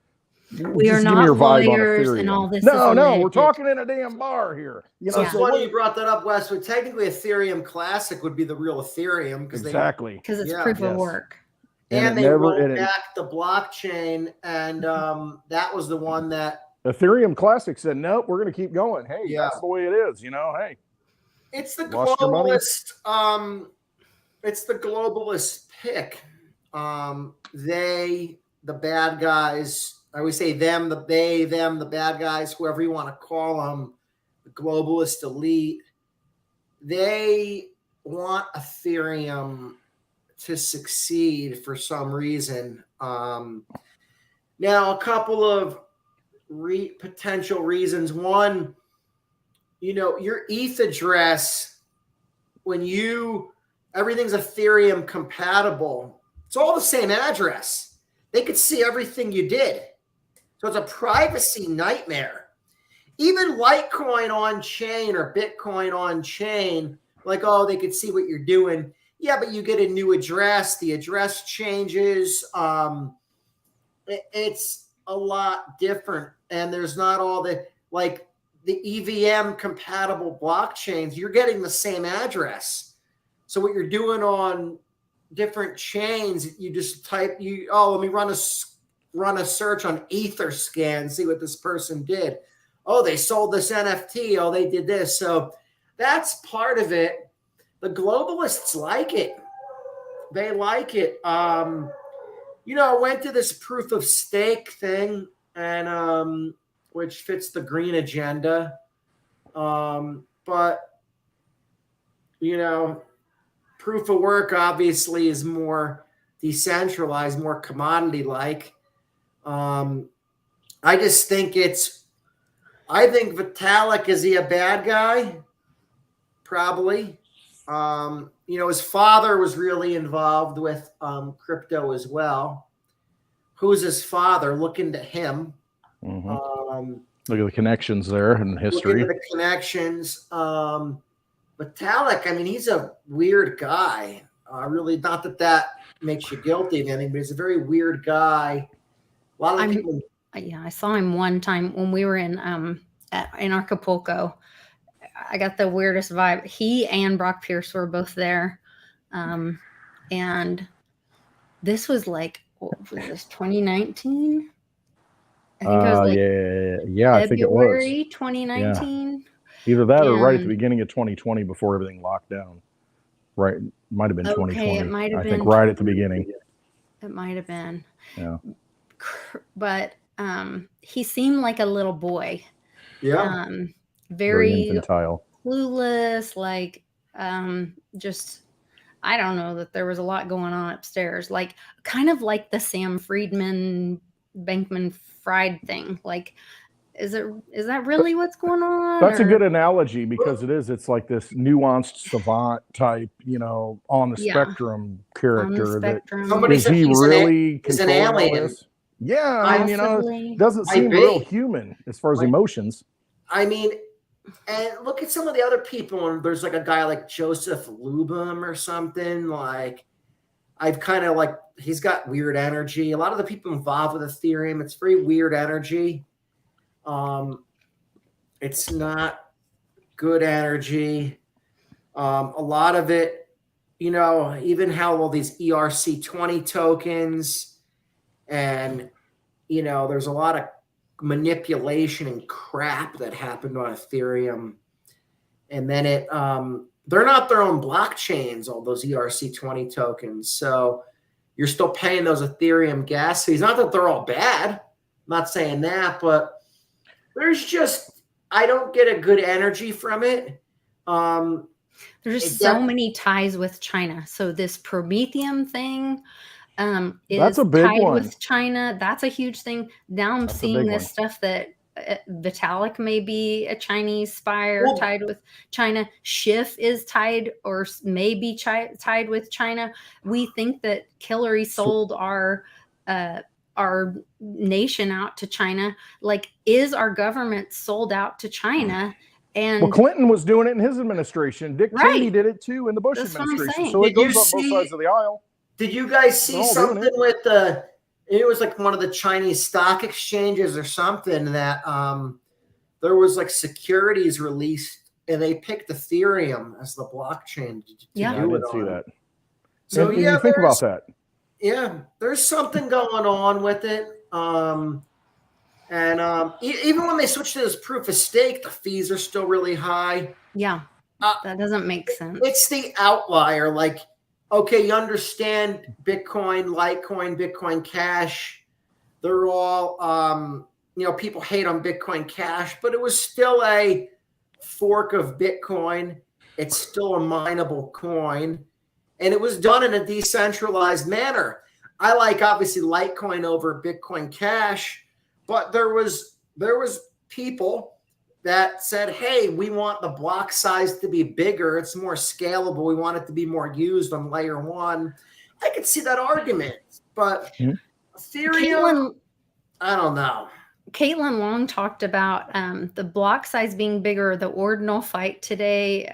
we are not lawyers and all this.
No, we're talking in a damn bar here.
So it's funny you brought that up, Wes. But technically, Ethereum Classic would be the real Ethereum because
it's proof of work.
And they rolled back the blockchain, and that was the one that
Ethereum Classic said, nope, we're going to keep going. Hey, that's the way it is. Hey,
it's the globalist. It's the globalist pick. They, the bad guys, I always say them, the bad guys, whoever you want to call them, the globalist elite, they want Ethereum to succeed for some reason. Now, a couple of potential reasons. One, your ETH address, when everything's Ethereum compatible, it's all the same address. They could see everything you did. So it's a privacy nightmare. Even Litecoin on chain or Bitcoin on chain, like, they could see what you're doing. Yeah, but you get a new address. The address changes. It's a lot different. And there's not all the, like, the EVM compatible blockchains, you're getting the same address. So what you're doing on different chains, you just type let me run a search on Etherscan, see what this person did. Oh, they sold this NFT. Oh, they did this. So that's part of it. The globalists like it. They like it. I went to this proof of stake thing, and which fits the green agenda. But proof of work obviously is more decentralized, more commodity-like. I just think I think Vitalik, is he a bad guy? Probably. His father was really involved with crypto as well. Who's his father? Look into him.
Mm-hmm. Look at the connections there in history.
Look at the connections. Vitalik, I mean, he's a weird guy. Really, not that makes you guilty of anything, but he's a very weird guy. A lot of people.
Yeah, I saw him one time when we were in Acapulco. I got the weirdest vibe. He and Brock Pierce were both there. And this was like, what was this, 2019? I think it was like
yeah, I think it was.
February 2019.
Yeah. Either that or right at the beginning of 2020 before everything locked down. Right. Might have been 2020.
It might have been.
I think right at the beginning.
It might have been.
Yeah.
But he seemed like a little boy.
Yeah.
Very
infantile,
clueless, like just I don't know, that there was a lot going on upstairs, like kind of like the Sam Bankman-Fried thing. Like, is that really what's going on?
That's a good analogy, because it's like this nuanced savant type, on the spectrum character. Is he really
an alien?
Yeah, I mean, doesn't seem real human as far as emotions.
I mean, and look at some of the other people, and there's like a guy like Joseph Lubin or something. Like, he's got weird energy. A lot of the people involved with Ethereum, it's very weird energy. It's not good energy. A lot of it, even how all these ERC20 tokens, and there's a lot of manipulation and crap that happened on Ethereum. And then they're not their own blockchains, all those ERC20 tokens. So you're still paying those Ethereum gas fees. Not that they're all bad. I'm not saying that, but there's just, I don't get a good energy from it.
There's just so many ties with China. So this Prometheum thing,
that's a big
tied
one
with China. That's a huge thing. Now I'm seeing this stuff that Vitalik may be a Chinese spy or tied with China. Schiff is tied or maybe tied with China. We think that Hillary sold our nation out to China. Like, is our government sold out to China? And
Clinton was doing it in his administration. Dick Cheney did it too in the Bush administration. So it goes on both sides of the aisle.
Did you guys see something with it was like one of the Chinese stock exchanges or something that there was like securities released, and they picked Ethereum as the blockchain to do
I did see that.
So
you think about that.
Yeah, there's something going on with it. Even when they switch to this proof of stake, the fees are still really high.
Yeah, that doesn't make sense.
It's the outlier. Like, okay, you understand Bitcoin, Litecoin, Bitcoin Cash. They're all, people hate on Bitcoin Cash, but it was still a fork of Bitcoin. It's still a mineable coin. And it was done in a decentralized manner. I like, obviously, Litecoin over Bitcoin Cash, but there was people that said, hey, we want the block size to be bigger. It's more scalable. We want it to be more used on layer one. I could see that argument, but Ethereum, I don't know.
Caitlin Long talked about the block size being bigger. The ordinal fight today,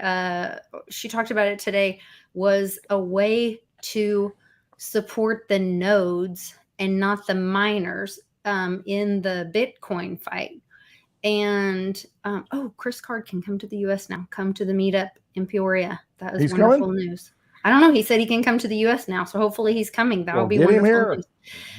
she talked about it today, was a way to support the nodes and not the miners in the Bitcoin fight. And Chris Card can come to the U.S. now. Come to the meetup in Peoria. That is
He's
wonderful
coming?
news. I don't know. He said he can come to the U.S. now, so hopefully he's coming. That will be
get
wonderful
him here.
news.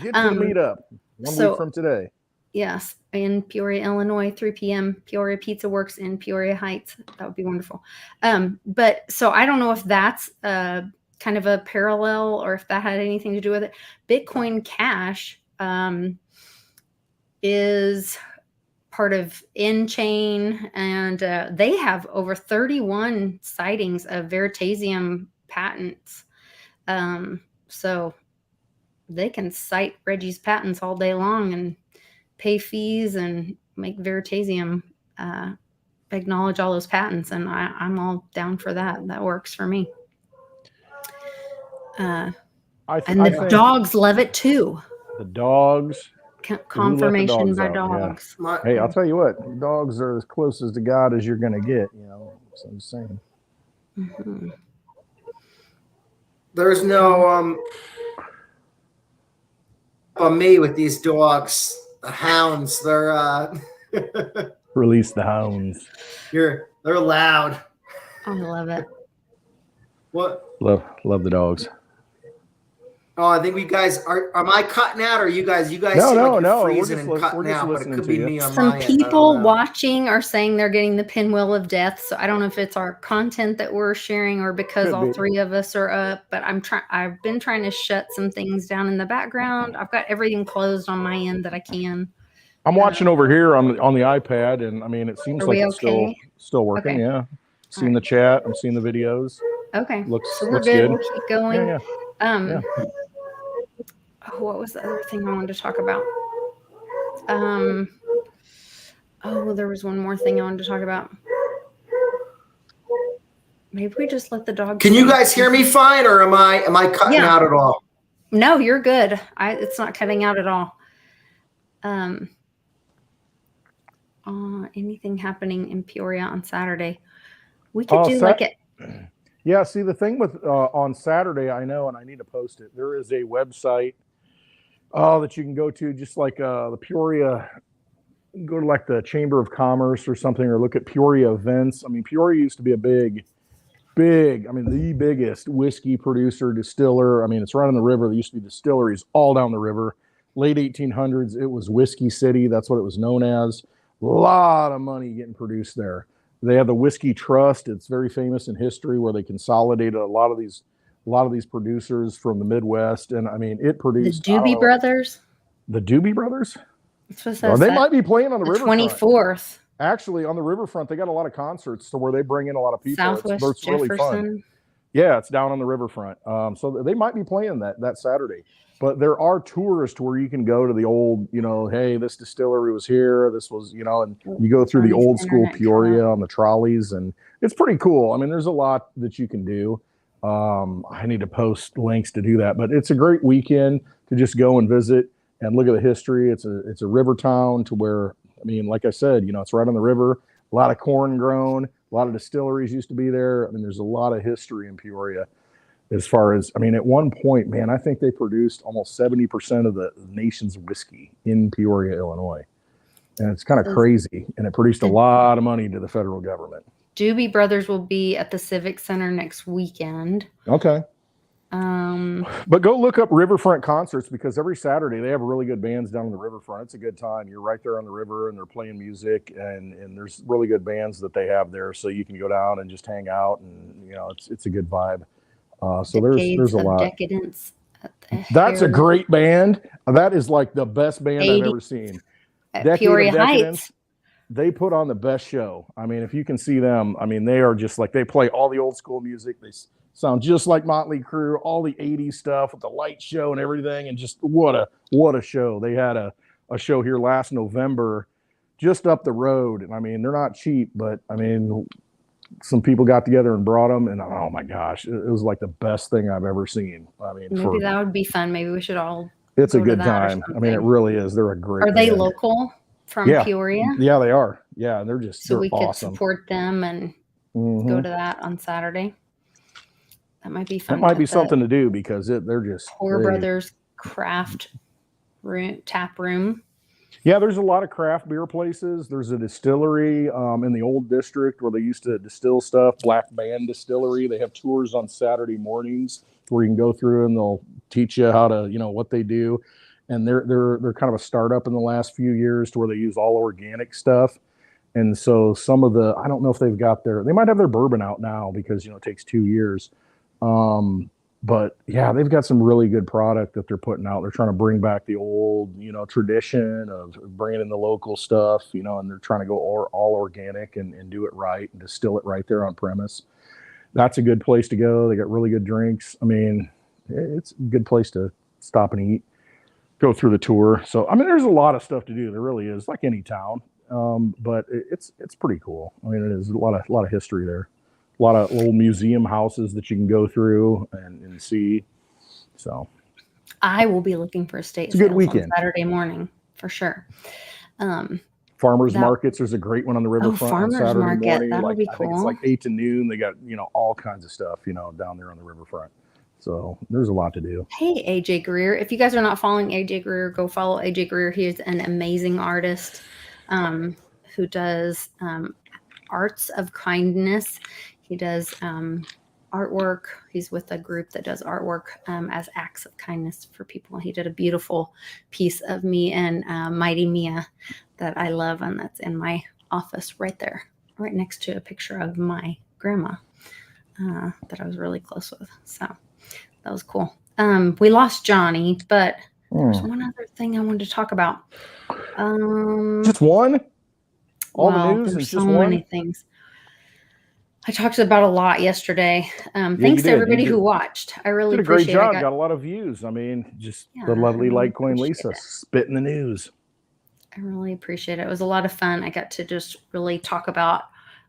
Get to the meetup 1 week from today.
Yes, in Peoria, Illinois, 3 p.m. Peoria Pizza Works in Peoria Heights. That would be wonderful. But so I don't know if that's kind of a parallel or if that had anything to do with it. Bitcoin Cash is part of InChain, and they have over 31 sightings of Veritasium patents. So they can cite Reggie's patents all day long and pay fees and make Veritasium acknowledge all those patents. And I'm all down for that. That works for me. And the dogs love it too.
The dogs.
Confirmation by dogs.
Yeah. Hey, I'll tell you what, dogs are as closest to God as you're going to get, so I'm saying.
Mm-hmm.
There's no on me with these dogs, the hounds. They're
release the hounds.
They're loud.
I love it.
What?
Love the dogs.
Oh, I think we guys am I cutting out, or you guys?
No.
Freezing and cutting out, but it could be me on
Some
my
people
end.
watching are saying they're getting the pinwheel of death. So I don't know if it's our content that we're sharing or because all three of us are up. But I've been trying to shut some things down in the background. I've got everything closed on my end that I can.
I'm watching over here on the iPad, and I mean it seems like it's still working. Okay. Yeah, seeing the chat. I'm seeing the videos.
Okay,
looks
we're
good.
We'll keep going.
Yeah.
What was the other thing I wanted to talk about? There was one more thing I wanted to talk about. Maybe we just let the dog.
Can you guys hear me fine, or am I cutting out at all?
No, you're good. It's not cutting out at all. Anything happening in Peoria on Saturday? We could do like it.
Yeah. See, the thing with on Saturday, I know, and I need to post it. There is a website that you can go to, just like the Peoria. Go to like the Chamber of Commerce or something, or look at Peoria events. I mean, Peoria used to be a big, the biggest whiskey producer, distiller. I mean, it's right on the river. There used to be distilleries all down the river. Late 1800s, it was Whiskey City. That's what it was known as. A lot of money getting produced there. They have the Whiskey Trust. It's very famous in history, where they consolidated a lot of these producers from the Midwest. And I mean, it produced
the Doobie Brothers.
The Doobie Brothers? They might be playing on the riverfront.
24th.
Actually, on the riverfront, they got a lot of concerts to where they bring in a lot of people.
Southwest
it's really
Jefferson.
Fun. Yeah, it's down on the riverfront. So they might be playing that Saturday. But there are tours to where you can go to the old, hey, this distillery was here. This was, and you go through the old school Peoria on the trolleys, and it's pretty cool. I mean, there's a lot that you can do. I need to post links to do that, but it's a great weekend to just go and visit and look at the history. It's a river town to where, I mean, like I said, it's right on the river. A lot of corn grown. A lot of distilleries used to be there. I mean, there's a lot of history in Peoria. As far as, I mean, at one point, man, I think they produced almost 70% of the nation's whiskey in Peoria, Illinois. And it's kind of crazy. And it produced a lot of money to the federal government.
Doobie Brothers will be at the Civic Center next weekend.
Okay. But go look up riverfront concerts, because every Saturday they have really good bands down on the riverfront. It's a good time. You're right there on the river, and they're playing music, and there's really good bands that they have there, so you can go down and just hang out, and it's a good vibe. So there's a lot.
Decadence.
That's a great band. That is like the best band I've ever seen.
Peoria Heights.
They put on the best show. I mean, if you can see them, I mean, they are just like, they play all the old school music. They sound just like Motley Crue, all the 80s stuff with the light show and everything. And just what a show. They had a show here last November, just up the road. And I mean, they're not cheap, but I mean, some people got together and brought them, and oh my gosh, it was like the best thing I've ever seen. I mean,
maybe that would be fun. Maybe we should all.
It's a good time. I mean, it really is. They're a great.
Are they local from Peoria?
Yeah, they are. Yeah, they're just
so we
awesome.
Could support them and go to that on Saturday. That might be fun.
That might be something to do, because they're just
Poor Brothers Craft Tap Room.
Yeah, there's a lot of craft beer places. There's a distillery in the old district where they used to distill stuff, Black Band Distillery. They have tours on Saturday mornings where you can go through and they'll teach you how to, what they do. And they're kind of a startup in the last few years to where they use all organic stuff. And so some of I don't know if they might have their bourbon out now because, it takes 2 years. But yeah, they've got some really good product that they're putting out. They're trying to bring back the old, tradition of bringing in the local stuff, and they're trying to go all organic and do it right and distill it right there on premise. That's a good place to go. They got really good drinks. I mean, it's a good place to stop and eat, go through the tour. So, I mean, there's a lot of stuff to do. There really is, like any town. But it's pretty cool. I mean, it is a lot of history there. A lot of little museum houses that you can go through and see. So
I will be looking for estate
sales on
Saturday morning for sure.
Farmers markets. There's a great one on the riverfront on Saturday morning.
That'll be cool.
I think it's like 8 to noon. They got, all kinds of stuff, down there on the riverfront. So there's a lot to do.
Hey, AJ Greer. If you guys are not following AJ Greer, go follow AJ Greer. He is an amazing artist who does arts of kindness. He does artwork. He's with a group that does artwork as acts of kindness for people. He did a beautiful piece of me and Mighty Mia that I love, and that's in my office right there, right next to a picture of my grandma that I was really close with. So that was cool. We lost Johnny, but there's one other thing I wanted to talk about.
Just one? The news
there's
is
so
just
many things. I talked about a lot yesterday. Thanks to everybody who watched. I really
did a great
appreciate
job. Got a lot of views. I mean, the lovely Litecoin Lisa spitting the news.
I really appreciate it. It was a lot of fun. I got to just really talk about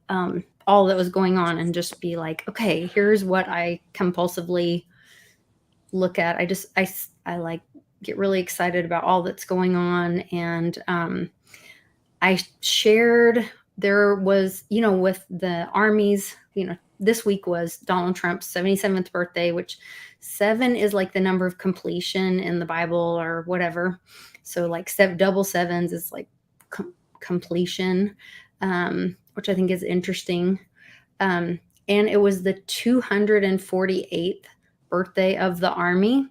all that was going on and just be like, okay, here's what I compulsively look at. I like get really excited about all that's going on. And I shared, there was, with the armies, this week was Donald Trump's 77th birthday, which 7 is like the number of completion in the Bible or whatever. So like double sevens is like completion, which I think is interesting. And it was the 248th birthday of the Army.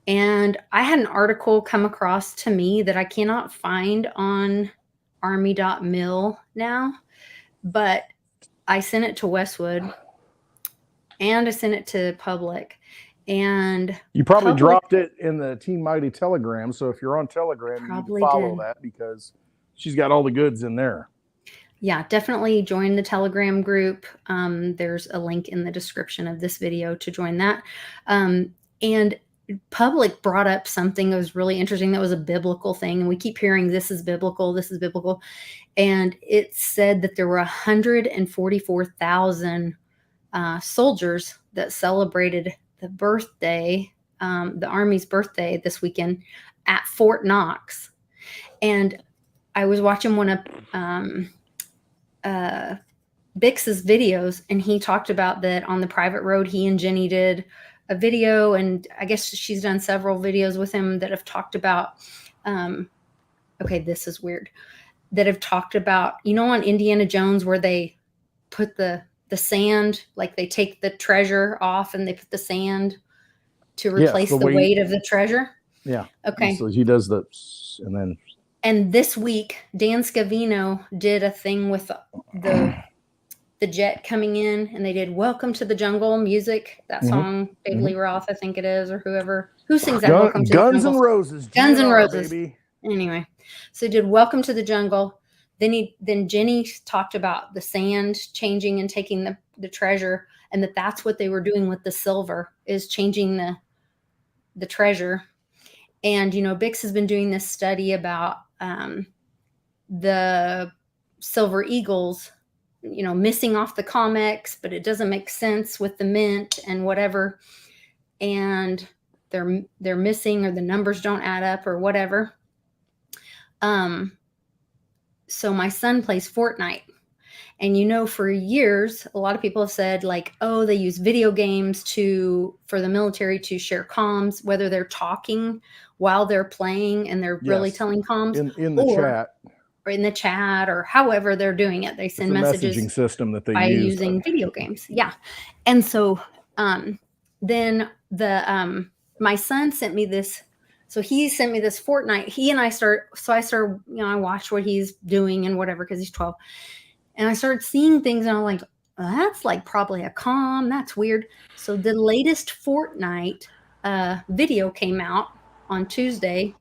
And I had an article come across to me that I cannot find on army.mil now, but I sent it to Westwood and I sent it to Public. And
you probably dropped it in the Team Mighty Telegram. So if you're on Telegram, you need to follow that because she's got all the goods in there.
Yeah, definitely join the Telegram group. There's a link in the description of this video to join that. And Public brought up something that was really interesting. That was a biblical thing. And we keep hearing this is biblical. This is biblical. And it said that there were 144,000 soldiers that celebrated the birthday, the Army's birthday this weekend at Fort Knox. And I was watching one of Bix's videos, and he talked about that on the private road. He and Jenny did a video, and I guess she's done several videos with him that have talked about, okay, this is weird, that have talked about, on Indiana Jones where they put the sand, like they take the treasure off and they put the sand to replace the weight of the treasure.
Yeah.
Okay.
So he does
and this week, Dan Scavino did a thing with the jet coming in, and they did Welcome to the Jungle music, that song, David Lee Roth, I think it is, or who sings that? Welcome to
Guns
the Jungle.
N' Roses.
Guns N' Roses.
Baby.
Anyway, so he did Welcome to the Jungle. Then Jenny talked about the sand changing and taking the treasure, and that's what they were doing with the silver, is changing the treasure. And, Bix has been doing this study about the Silver Eagles, missing off the comics, but it doesn't make sense with the mint and whatever. And they're missing, or the numbers don't add up or whatever. So my son plays Fortnite, And for years, a lot of people have said like, oh, they use video games for the military to share comms, whether they're talking while they're playing and they're really telling comms
in the chat.
Or in the chat, or however they're doing it. They send messages
messaging system that they
by
use
using video games. Yeah. And so then my son sent me this. So he sent me this Fortnite. I watched what he's doing and whatever, because he's 12. And I started seeing things and I'm like, well, that's like probably a comm. That's weird. So the latest Fortnite video came out on Tuesday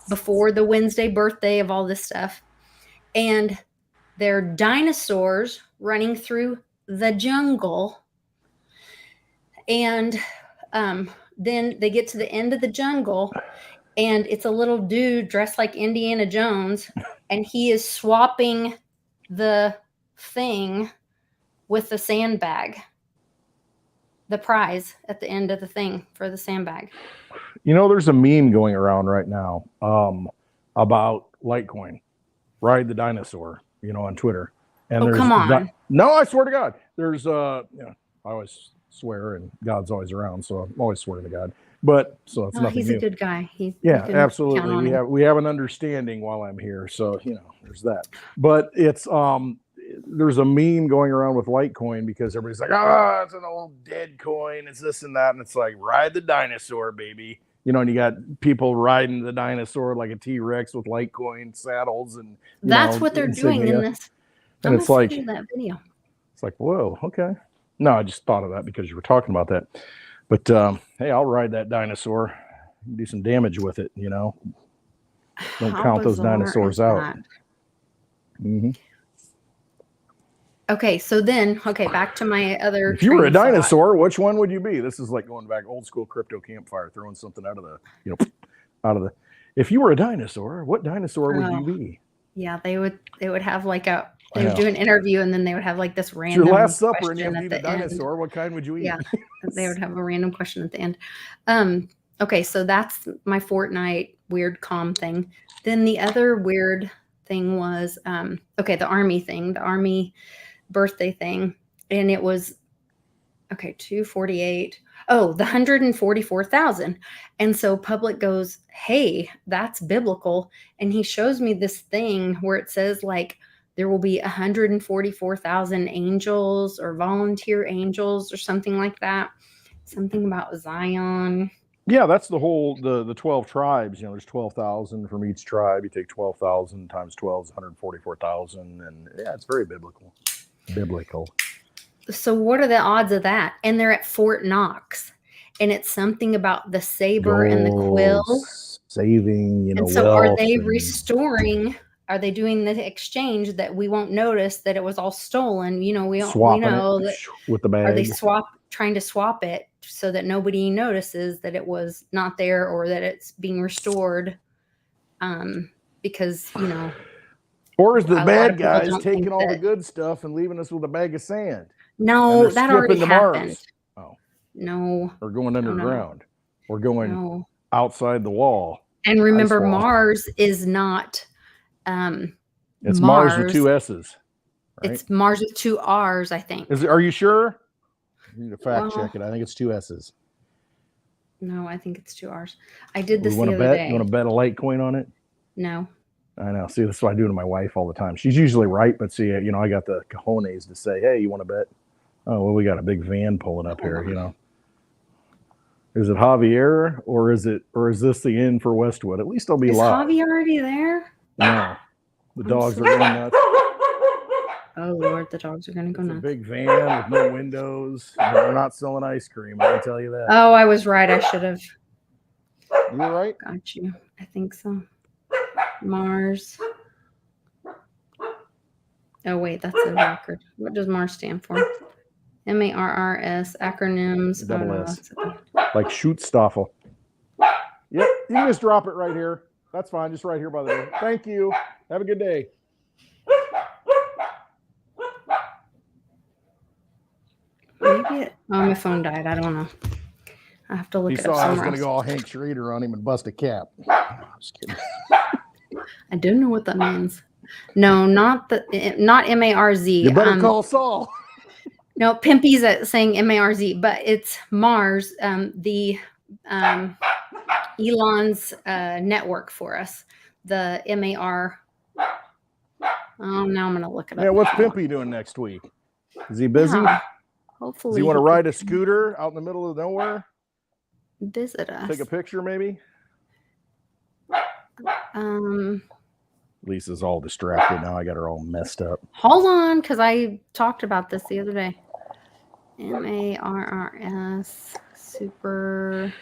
before the Wednesday birthday of all this stuff. And they're dinosaurs running through the jungle. And then they get to the end of the jungle, and it's a little dude dressed like Indiana Jones, and he is swapping the thing with the sandbag, the prize at the end of the thing for the sandbag.
There's a meme going around right now about Litecoin, Ride the Dinosaur, on Twitter. And
come on.
No, I swear to God. There's I always swear, and God's always around, so I'm always swearing to God. But so it's nothing
he's
new.
A good guy.
Absolutely. We have an understanding while I'm here, so there's that. But it's there's a meme going around with Litecoin because everybody's like, it's an old dead coin, it's this and that, and it's like, ride the dinosaur, baby. And you got people riding the dinosaur like a T-Rex with Litecoin saddles, and
that's what they're doing in this.
And it's like
that video.
It's like, whoa, okay. No, I just thought of that because you were talking about that. But hey, I'll ride that dinosaur, do some damage with it. Don't count those dinosaurs out. Mm-hmm.
Okay, so then, back to my other.
If you were a dinosaur, which one would you be? This is like going back old school crypto campfire, throwing something out of the, If you were a dinosaur, what dinosaur would you be?
Yeah, they would have like they would do an interview, and then they would have like this random.
It's your Last Supper, and you would be the dinosaur. End. What kind would you eat?
Yeah, they would have a random question at the end. Okay, so that's my Fortnite weird comm thing. Then the other weird thing was the Army thing, the Army birthday thing, and it was 248. Oh, the 144,000. And so Public goes, hey, that's biblical. And he shows me this thing where it says like there will be 144,000 angels or volunteer angels or something like that. Something about Zion.
Yeah, that's the whole the 12 tribes. There's 12,000 from each tribe. You take 12,000 times 12 is 144,000, and yeah, it's very biblical.
So what are the odds of that? And they're at Fort Knox, and it's something about the saber and the quill
saving.
And so are they restoring? Are they doing the exchange that we won't notice that it was all stolen? We know that
with the bag.
Are they trying to swap it so that nobody notices that it was not there or that it's being restored? Because
or is the bad guys taking all the good stuff and leaving us with a bag of sand?
No, that already happened.
Mars. Oh.
No.
Or going underground. Or going outside the wall.
And remember, Mars is not
it's Mars with 2 S's. Right?
It's Mars with 2 R's, I think.
Are you sure? You need to fact check it. I think it's 2 S's.
No, I think it's 2 R's. I did this the other day.
You want to bet a Litecoin on it?
No.
I know. See, that's what I do to my wife all the time. She's usually right, but see, I got the cojones to say, hey, you want to bet? Oh, well, we got a big van pulling up here, Is it Javier or is this the inn for Westwood? At least I'll be live.
Is Javier already there?
No. The dogs are going nuts.
Oh, Lord, the dogs are going to go nuts.
A big van with no windows. They're not selling ice cream, I can tell you that.
Oh, I was right. I should have.
You were right?
Got you. I think so. Mars. Oh, wait, that's a record. What does Mars stand for? MARRS, acronyms.
Double S. Like Schutzstaffel. Yep, you can just drop it right here. That's fine, just right here by the door. Thank you. Have a good day.
Maybe my phone died. I don't know. I have to look
it up. He saw I was going to go all Hank Schrader on him and bust a cap. I'm just kidding.
I don't know what that means. No, not MARZ.
You better call Saul.
No, Pimpy's saying MARZ, but it's Mars. Elon's network for us. The MAR. Oh, now I'm gonna look it up.
Yeah, what's Pimpy doing next week? Is he busy?
Yeah, hopefully.
Does he want to ride a scooter out in the middle of nowhere?
Visit us.
Take a picture, maybe. Lisa's all distracted now. I got her all messed up.
Hold on, because I talked about this the other day. MARRS super.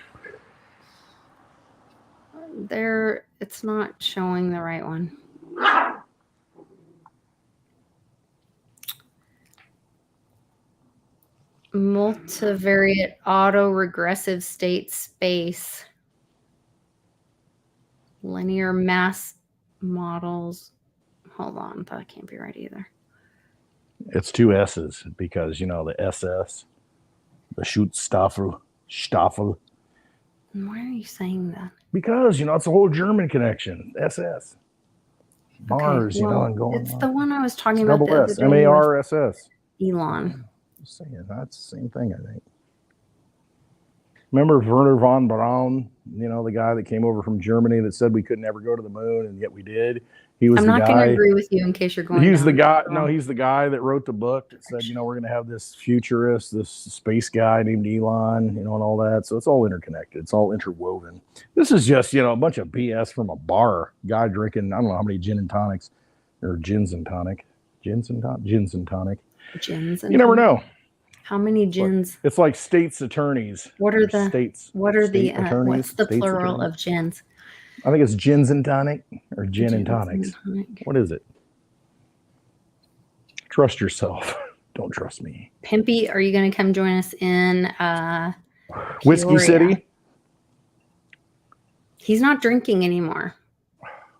There, it's not showing the right one. Multivariate autoregressive state space. Linear mass models. Hold on, that can't be right either.
It's 2 S's because, the SS, the Schutzstaffel.
Why are you saying that?
Because, it's a whole German connection. SS. Mars,
okay, well,
and going
it's
on.
the one I was talking about.
Double S. MARSS.
Elon.
Just saying, that's the same thing, I think. Remember Werner von Braun, the guy that came over from Germany that said we could never go to the moon, and yet we did. He was
I'm
the
not going to agree with you in case you're going.
He's the guy. No, he's the guy that wrote the book that said, we're going to have this futurist, this space guy named Elon, and all that. So it's all interconnected. It's all interwoven. This is just, a bunch of BS from a bar. Guy drinking, I don't know how many gin and tonics, or gins and tonic. Gins and tonic.
Gins and
you never know.
How many gins?
It's like states attorneys.
What are the
states?
What are the
attorneys,
what's the plural
attorneys.
of gins?
I think it's gins and tonic or gin and tonics. What is it? Trust yourself. Don't trust me.
Pimpy, are you going to come join us in
Whiskey
Peoria?
City?
He's not drinking anymore.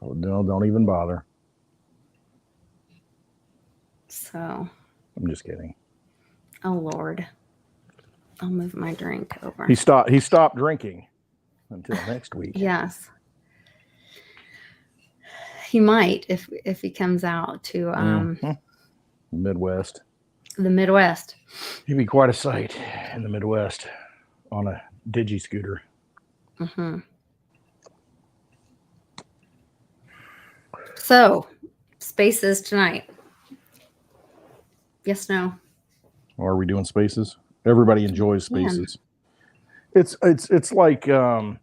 Oh, no, don't even bother.
So.
I'm just kidding.
Oh Lord. I'll move my drink over.
He stopped drinking until next week.
Yes. He might if he comes out to
Midwest.
The Midwest.
He'd be quite a sight in the Midwest on a digi scooter.
Mm-hmm. So, spaces tonight. Yes, no.
Or are we doing spaces? Everybody enjoys spaces. It's like Warrior.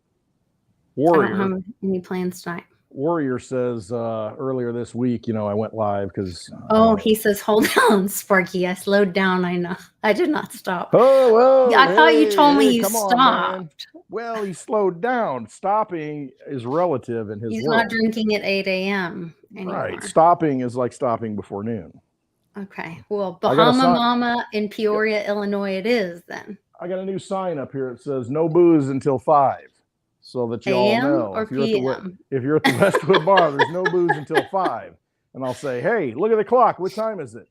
I don't have any plans tonight.
Warrior says earlier this week, I went live because.
He says, "Hold on, Sparky. I slowed down. I know. I did not stop."
Oh,
I thought you told me you stopped.
Well, he slowed down. Stopping is relative in his.
He's
world.
not drinking at 8 a.m. anymore.
Right. Stopping is like stopping before noon.
Okay. Well, Bahama Mama in Peoria, Illinois, it is then.
I got a new sign up here. It says "No booze until 5." So that you all know,
or
if you're at the Westwood Bar, there's no booze until 5. And I'll say, "Hey, look at the clock. What time is it?"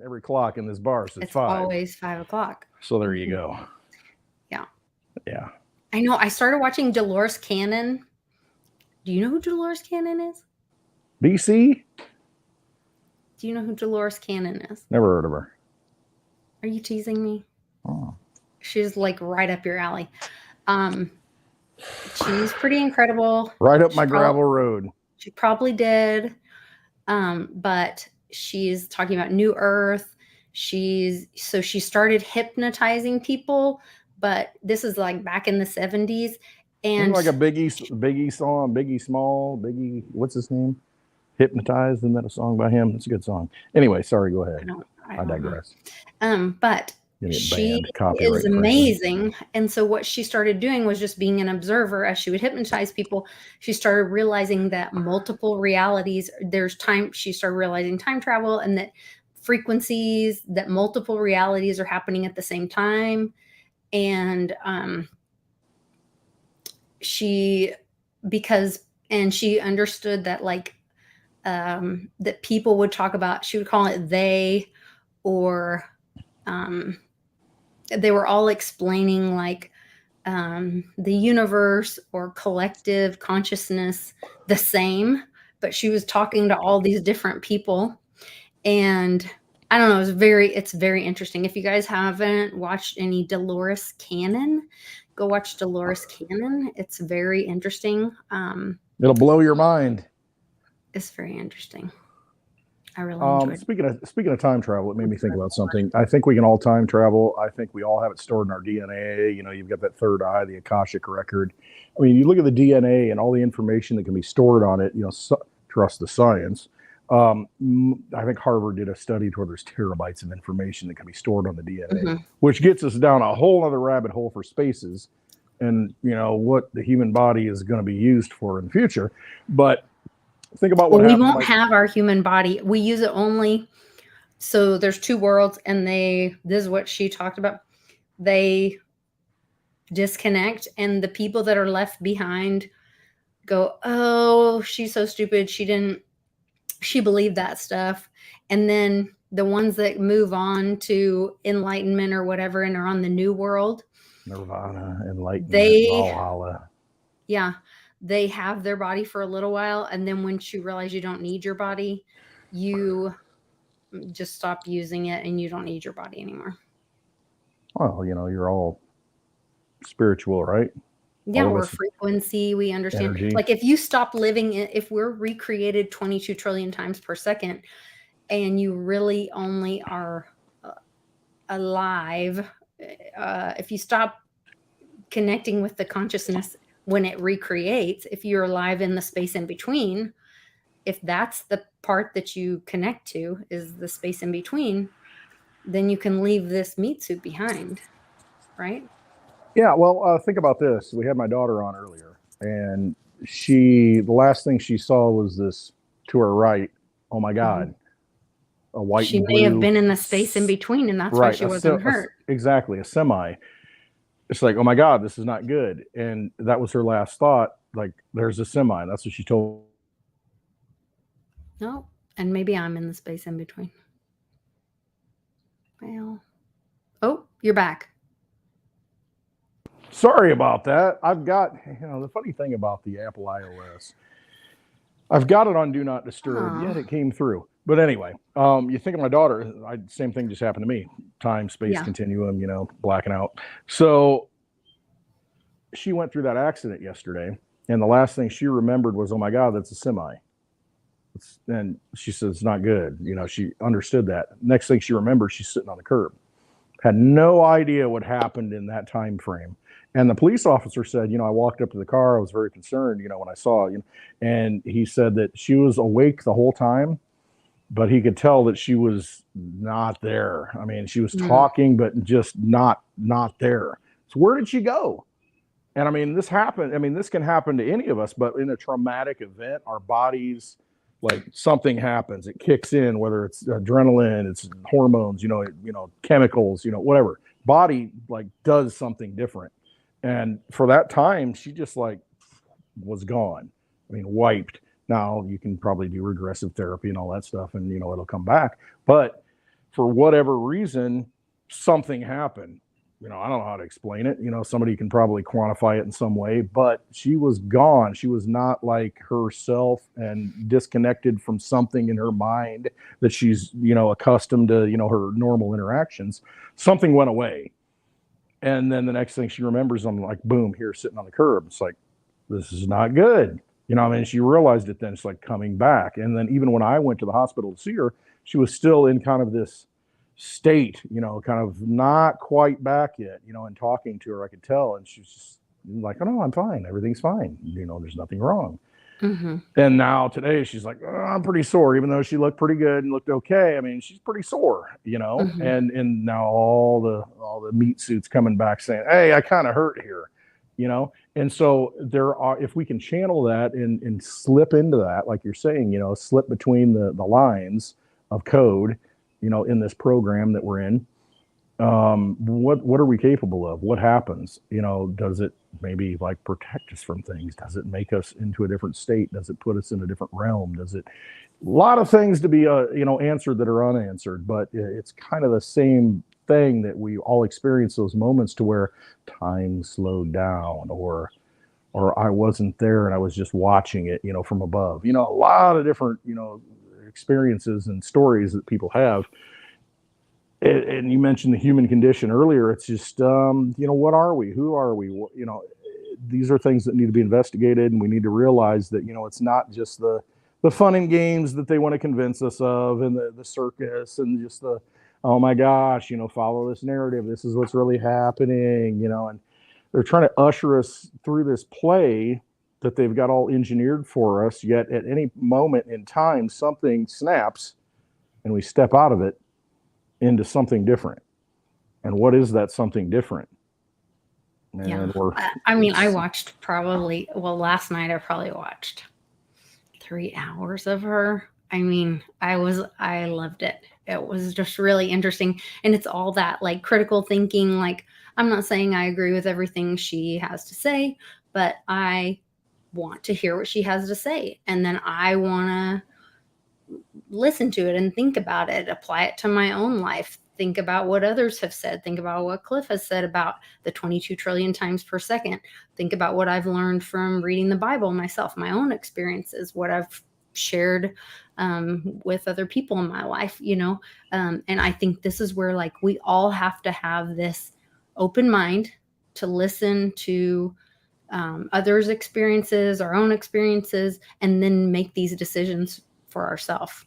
Every clock in this bar says 5.
It's always 5 o'clock.
So there you go.
Yeah.
Yeah.
I know. I started watching Dolores Cannon. Do you know who Dolores Cannon is?
BC?
Do you know who Dolores Cannon is?
Never heard of her.
Are you teasing me?
Oh.
She's like right up your alley. She's pretty incredible.
Right up my gravel road.
She probably did. But she's talking about New Earth. She started hypnotizing people, but this is like back in the 70s. And
like a Biggie song, Biggie Small, Biggie, what's his name? Hypnotized, isn't that a song by him? It's a good song. Anyway, sorry, go ahead. I digress.
But she is amazing. And so what she started doing was just being an observer as she would hypnotize people. She started realizing that multiple realities, she started realizing time travel and that frequencies, that multiple realities are happening at the same time. And she understood that that people would talk about, she would call it they, or they were all explaining the universe or collective consciousness the same, but she was talking to all these different people, and I don't know, it's very interesting. If you guys haven't watched any Dolores Cannon, go watch Dolores Cannon. It's very interesting.
It'll blow your mind.
It's very interesting. I really enjoyed
it. Speaking of time travel, it made me think about something. I think we can all time travel. I think we all have it stored in our DNA. You know, you've got that third eye, the Akashic record. I mean, you look at the DNA and all the information that can be stored on it, you know, trust the science. I think Harvard did a study to where there's terabytes of information that can be stored on the DNA, which gets us down a whole other rabbit hole for spaces and, you know, what the human body is going to be used for in the future. But think about what
we won't have our human body. We use it only. So there's two worlds, and this is what she talked about. They disconnect, and the people that are left behind go, oh, she's so stupid. She believed that stuff. And then the ones that move on to enlightenment or whatever and are on the new world,
Nirvana, enlightenment, Valhalla.
Yeah. They have their body for a little while, and then once you realize you don't need your body, you just stop using it and you don't need your body anymore.
Well, you know, you're all spiritual, right?
Yeah, we're frequency. We understand. Energy. Like if you stop living, if we're recreated 22 trillion times per second, and you really only are alive, if you stop connecting with the consciousness when it recreates, if you're alive in the space in between, if that's the part that you connect to is the space in between, then you can leave this meat suit behind, right?
Yeah, well, think about this. We had my daughter on earlier, and the last thing she saw was this to her right. Oh my God, a white.
She may have been in the space in between, and that's why she wasn't hurt.
Exactly, a semi. It's like, oh my God, this is not good. And that was her last thought. Like, there's a semi. That's what she told.
No, and maybe I'm in the space in between. Well, oh, you're back.
Sorry about that. I've got, you know, the funny thing about the Apple iOS, I've got it on Do Not Disturb, yet it came through. But anyway, you think of my daughter, same thing just happened to me. Time, space, continuum, you know, blacking out. So she went through that accident yesterday, and the last thing she remembered was, oh my God, that's a semi. And she said, it's not good. You know, she understood that. Next thing she remembered, she's sitting on the curb. Had no idea what happened in that time frame. And the police officer said, you know, I walked up to the car. I was very concerned, you know, when I saw, you know, and he said that she was awake the whole time, but he could tell that she was not there. I mean, she was talking, but just not there. So where did she go? And I mean, this happened. I mean, this can happen to any of us, but in a traumatic event, our bodies, like something happens, it kicks in, whether it's adrenaline, it's hormones, you know, chemicals, you know, whatever. Body like does something different. And for that time, she just like was gone. I mean, wiped. Now you can probably do regressive therapy and all that stuff, and you know it'll come back. But for whatever reason, something happened. You know, I don't know how to explain it. You know, somebody can probably quantify it in some way, but she was gone. She was not like herself and disconnected from something in her mind that she's, you know, accustomed to, you know, her normal interactions. Something went away. And then the next thing she remembers, I'm like, boom, here sitting on the curb. It's like, this is not good. You know, I mean, she realized it then. It's like coming back. And then even when I went to the hospital to see her, she was still in kind of this state, you know, kind of not quite back yet, you know, and talking to her, I could tell. And she's just like, oh, no, I'm fine. Everything's fine. You know, there's nothing wrong. And now today she's like, oh, I'm pretty sore, even though she looked pretty good and looked okay. I mean, she's pretty sore, you know, and now all the meat suits coming back saying, hey, I kind of hurt here, you know? And so there are, if we can channel that and slip into that, like you're saying, you know, slip between the lines of code, you know, in this program that we're in, what are we capable of? What happens? You know, does it maybe like protect us from things? Does it make us into a different state? Does it put us in a different realm? Does it, a lot of things to be, you know, answered that are unanswered, but it's kind of the same thing that we all experience those moments to where time slowed down, or or I wasn't there and I was just watching it, from above. A lot of different, experiences and stories that people have. And you mentioned the human condition earlier. It's just, what are we? Who are we? These are things that need to be investigated, and we need to realize that, it's not just the fun and games that they want to convince us of, and the circus, and just the, oh my gosh, follow this narrative. This is what's really happening, and they're trying to usher us through this play that they've got all engineered for us. Yet at any moment in time, something snaps and we step out of it into something different. And what is that something different? And
I watched last night I probably watched 3 hours of her. I loved it. It was just really interesting. And it's all that like critical thinking. Like, I'm not saying I agree with everything she has to say, but I want to hear what she has to say. And then I want to listen to it and think about it, apply it to my own life, think about what others have said, think about what Cliff has said about the 22 trillion times per second, think about what I've learned from reading the Bible myself, my own experiences, what I've shared with other people in my life, and I think this is where like we all have to have this open mind to listen to others' experiences, our own experiences, and then make these decisions for ourselves.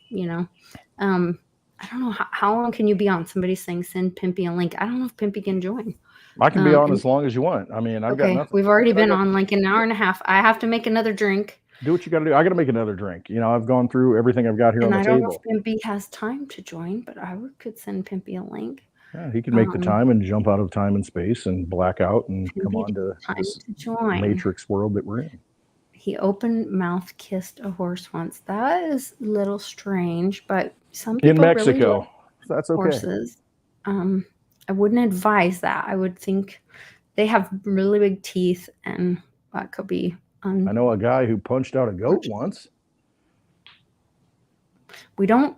I don't know how long can you be on. Somebody's saying send Pimpy a link. I don't know if Pimpy can join.
I can be on as long as you want. I've got nothing.
We've already been on like an hour and a half. I have to make another drink.
Do what you got to do. I got to make another drink. I've gone through everything I've got here on the table. I don't know
if Pimpy has time to join, but I could send Pimpy a link.
Yeah, he could make the time and jump out of time and space and black out and come on to this Matrix world that we're in.
He open mouth kissed a horse once. That is a little strange, but some people
in Mexico,
really
that's okay.
Horses. I wouldn't advise that. I would think they have really big teeth, and that could be.
I know a guy who punched out a goat once.
We don't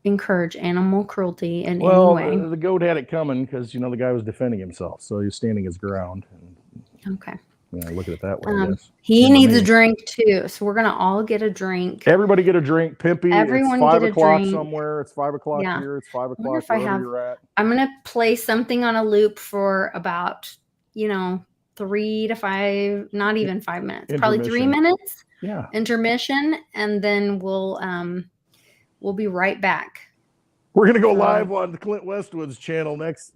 encourage animal cruelty in any way.
The goat had it coming because the guy was defending himself, so he was standing his ground.
Okay.
Look at it that way. I guess.
He needs a drink too, so we're gonna all get a drink.
Everybody get a drink. Pimpy,
everyone
it's 5
get
o'clock
a drink
somewhere. It's 5 o'clock here. It's 5 o'clock wherever you're at.
I'm gonna play something on a loop for about 3 to 5, not even 5 minutes, probably 3 minutes.
Yeah.
Intermission, and then we'll be right back.
We're gonna go live on the Clint Westwood's channel next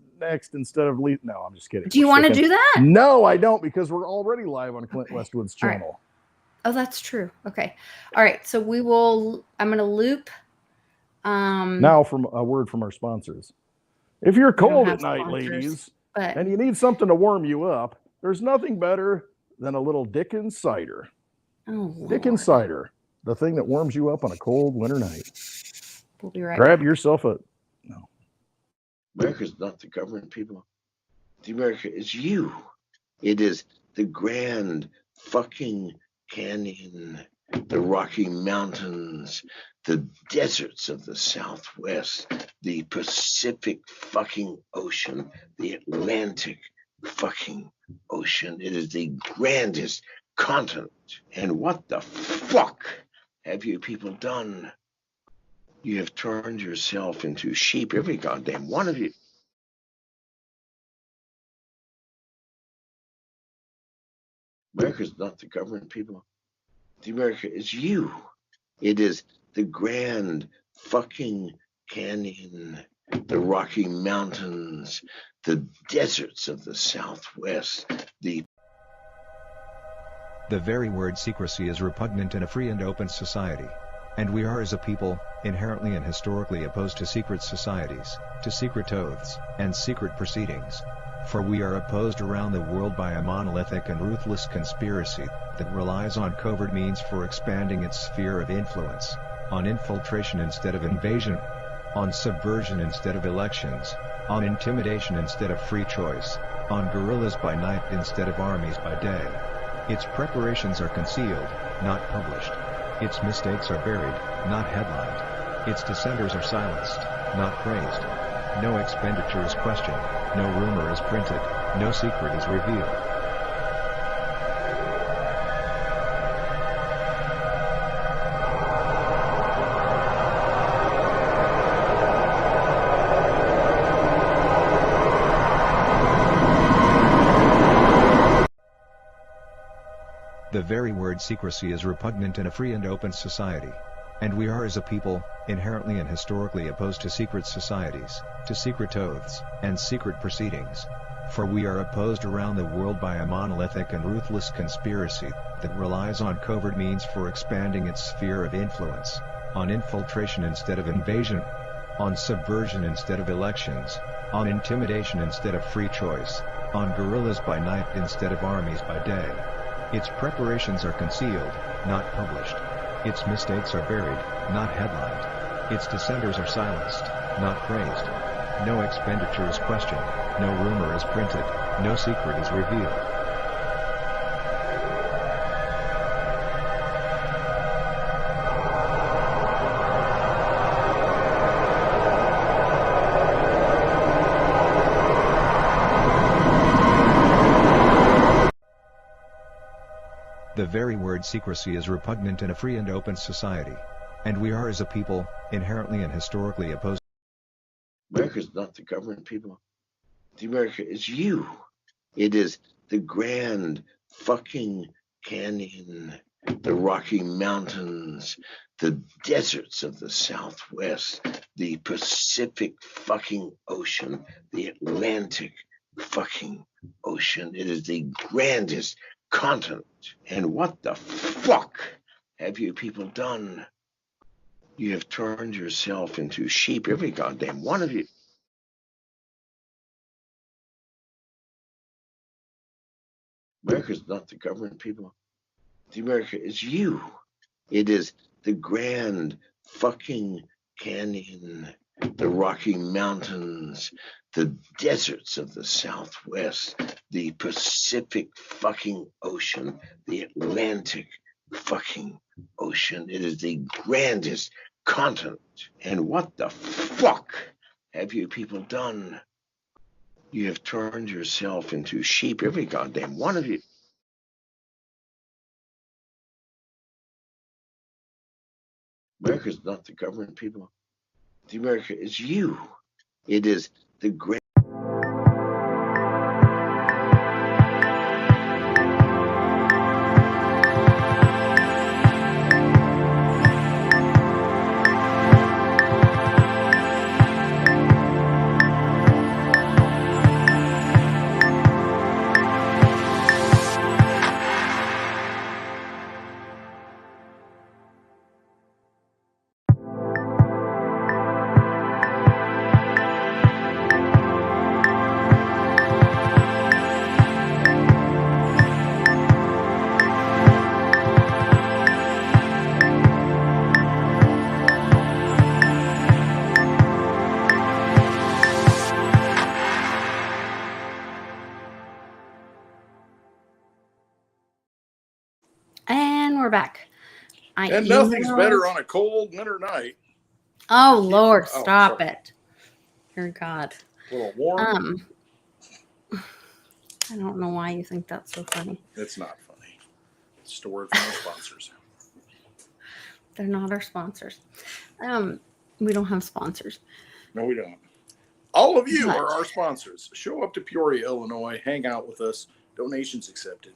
instead of no, I'm just kidding.
Do you want to do that?
No, I don't, because we're already live on Clint Westwood's channel.
Right. Oh, that's true. Okay. All right. So I'm going to loop.
Now from a word from our sponsors. If you're cold at night, ladies, and you need something to warm you up, there's nothing better than a little Dickens cider.
Oh,
Dickens cider, the thing that warms you up on a cold winter night.
We'll be right
Grab
back.
yourself a
America's not the government, people. The America is you. It is the Grand fucking Canyon, the Rocky Mountains, the deserts of the Southwest, the Pacific fucking Ocean, the Atlantic fucking Ocean. It is the grandest continent. And what the fuck have you people done? You have turned yourself into sheep, every goddamn one of you. America's not the government, people. The America is you. It is the Grand fucking Canyon, the Rocky Mountains, the deserts of the Southwest, the
very word secrecy is repugnant in a free and open society. And we are as a people, inherently and historically opposed to secret societies, to secret oaths, and secret proceedings. For we are opposed around the world by a monolithic and ruthless conspiracy that relies on covert means for expanding its sphere of influence, on infiltration instead of invasion, on subversion instead of elections, on intimidation instead of free choice, on guerrillas by night instead of armies by day. Its preparations are concealed, not published. Its mistakes are buried, not headlined. Its dissenters are silenced, not praised. No expenditure is questioned, no rumor is printed, no secret is revealed. The very word secrecy is repugnant in a free and open society. And we are as a people, inherently and historically opposed to secret societies, to secret oaths, and secret proceedings. For we are opposed around the world by a monolithic and ruthless conspiracy that relies on covert means for expanding its sphere of influence, on infiltration instead of invasion, on subversion instead of elections, on intimidation instead of free choice, on guerrillas by night instead of armies by day. Its preparations are concealed, not published. Its mistakes are buried, not headlined. Its dissenters are silenced, not praised. No expenditure is questioned, no rumor is printed, no secret is revealed. The very word secrecy is repugnant in a free and open society. And we are as a people, inherently and historically opposed.
America's not the government, people. The America is you. It is the Grand fucking Canyon, the Rocky Mountains, the deserts of the Southwest, the Pacific fucking Ocean, the Atlantic fucking Ocean. It is the grandest continent. And what the fuck have you people done? You have turned yourself into sheep, every goddamn one of you. America's not the government, people. The America is you. It is the Grand fucking Canyon, the Rocky Mountains, the deserts of the Southwest, the Pacific fucking Ocean, the Atlantic fucking Ocean. It is the grandest continent. And what the fuck have you people done? You have turned yourself into sheep, every goddamn one of you. America's not the government, people. The America is you. It is the grand.
We're back.
And nothing's better on a cold winter night.
Oh Lord, stop it! Dear God.
A little warm.
I don't know why you think that's so funny.
It's not funny. It's a word from our sponsors.
They're not our sponsors. We don't have sponsors.
No, we don't. All of you are our sponsors. Show up to Peoria, Illinois. Hang out with us. Donations accepted.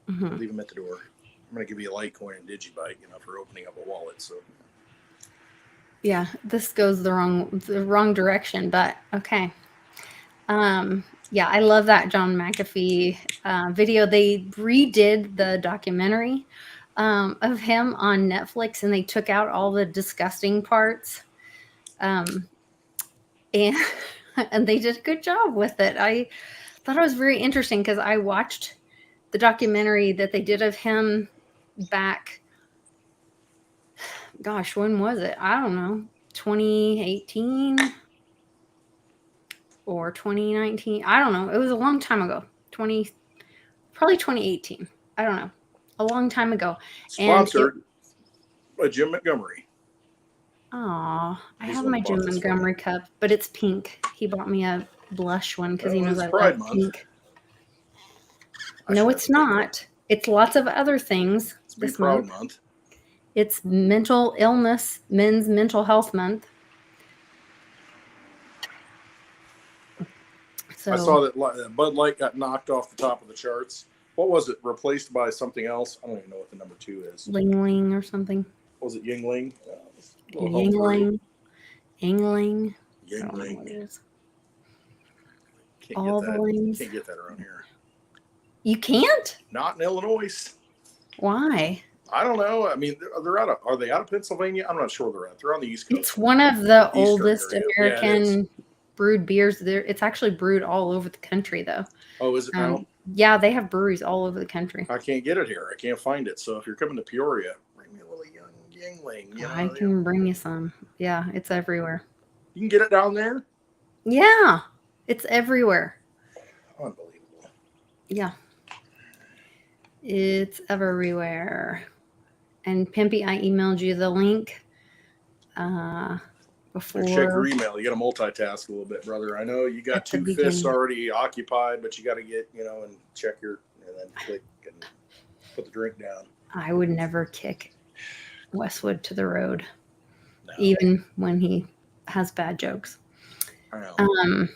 Mm-hmm.
Leave them at the door. I'm going to give you a Litecoin and Digibyte, for opening up a wallet. So,
yeah, this goes the wrong direction, but okay. Yeah, I love that John McAfee video. They redid the documentary of him on Netflix, and they took out all the disgusting parts, and they did a good job with it. I thought it was very interesting because I watched the documentary that they did of him back, gosh, when was it? I don't know, 2018 or 2019. I don't know. It was a long time ago. Probably 2018. I don't know. A long time ago.
Sponsored by Jim Montgomery.
Oh, I have my Jim Montgomery cup, but it's pink. He bought me a blush one because he knows I love pink. No, it's not. It's lots of other things.
It's Be Proud Month.
It's mental illness, Men's Mental Health Month. So,
I saw that Bud Light got knocked off the top of the charts what was it? Replaced by something else? I don't even know what the number 2 is.
Ling or something.
Was it Yingling?
Yingling.
Yingling.
All the Lings.
Can't get that around here.
You can't?
Not in Illinois.
Why?
I don't know. I mean, are they out of Pennsylvania? I'm not sure they're out. They're on the East Coast.
It's one of the
Eastern
oldest
area.
American brewed beers. It's actually brewed all over the country, though.
Oh, is it now?
Yeah, they have breweries all over the country.
I can't get it here. I can't find it. So if you're coming to Peoria, bring me a little young Yingling.
I can bring you some. Yeah, it's everywhere.
You can get it down there?
Yeah, it's everywhere.
Unbelievable.
Yeah. It's everywhere. And Pimpy, I emailed you the link before.
Check your email. You got to multitask a little bit, brother. I know you got 2 fists already occupied, but you got to get, and check and then click and put the drink down.
I would never kick Westwood to the road, even when he has bad jokes.
I know.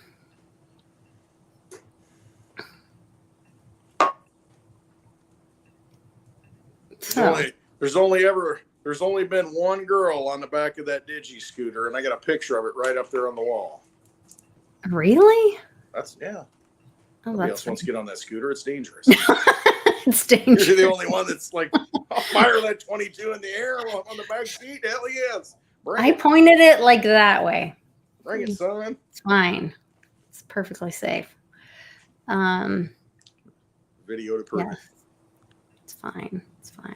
There's only been one girl on the back of that Digi scooter, and I got a picture of it right up there on the wall.
Really?
That's
Oh,
nobody else wants to get on that scooter. It's dangerous.
It's dangerous.
You're the only one that's like, I'll fire that 22 in the air on the back seat. Hell yes.
I pointed it like that way.
Bring it, son.
It's fine. It's perfectly safe.
Video to prove.
Yeah. It's fine. It's fine.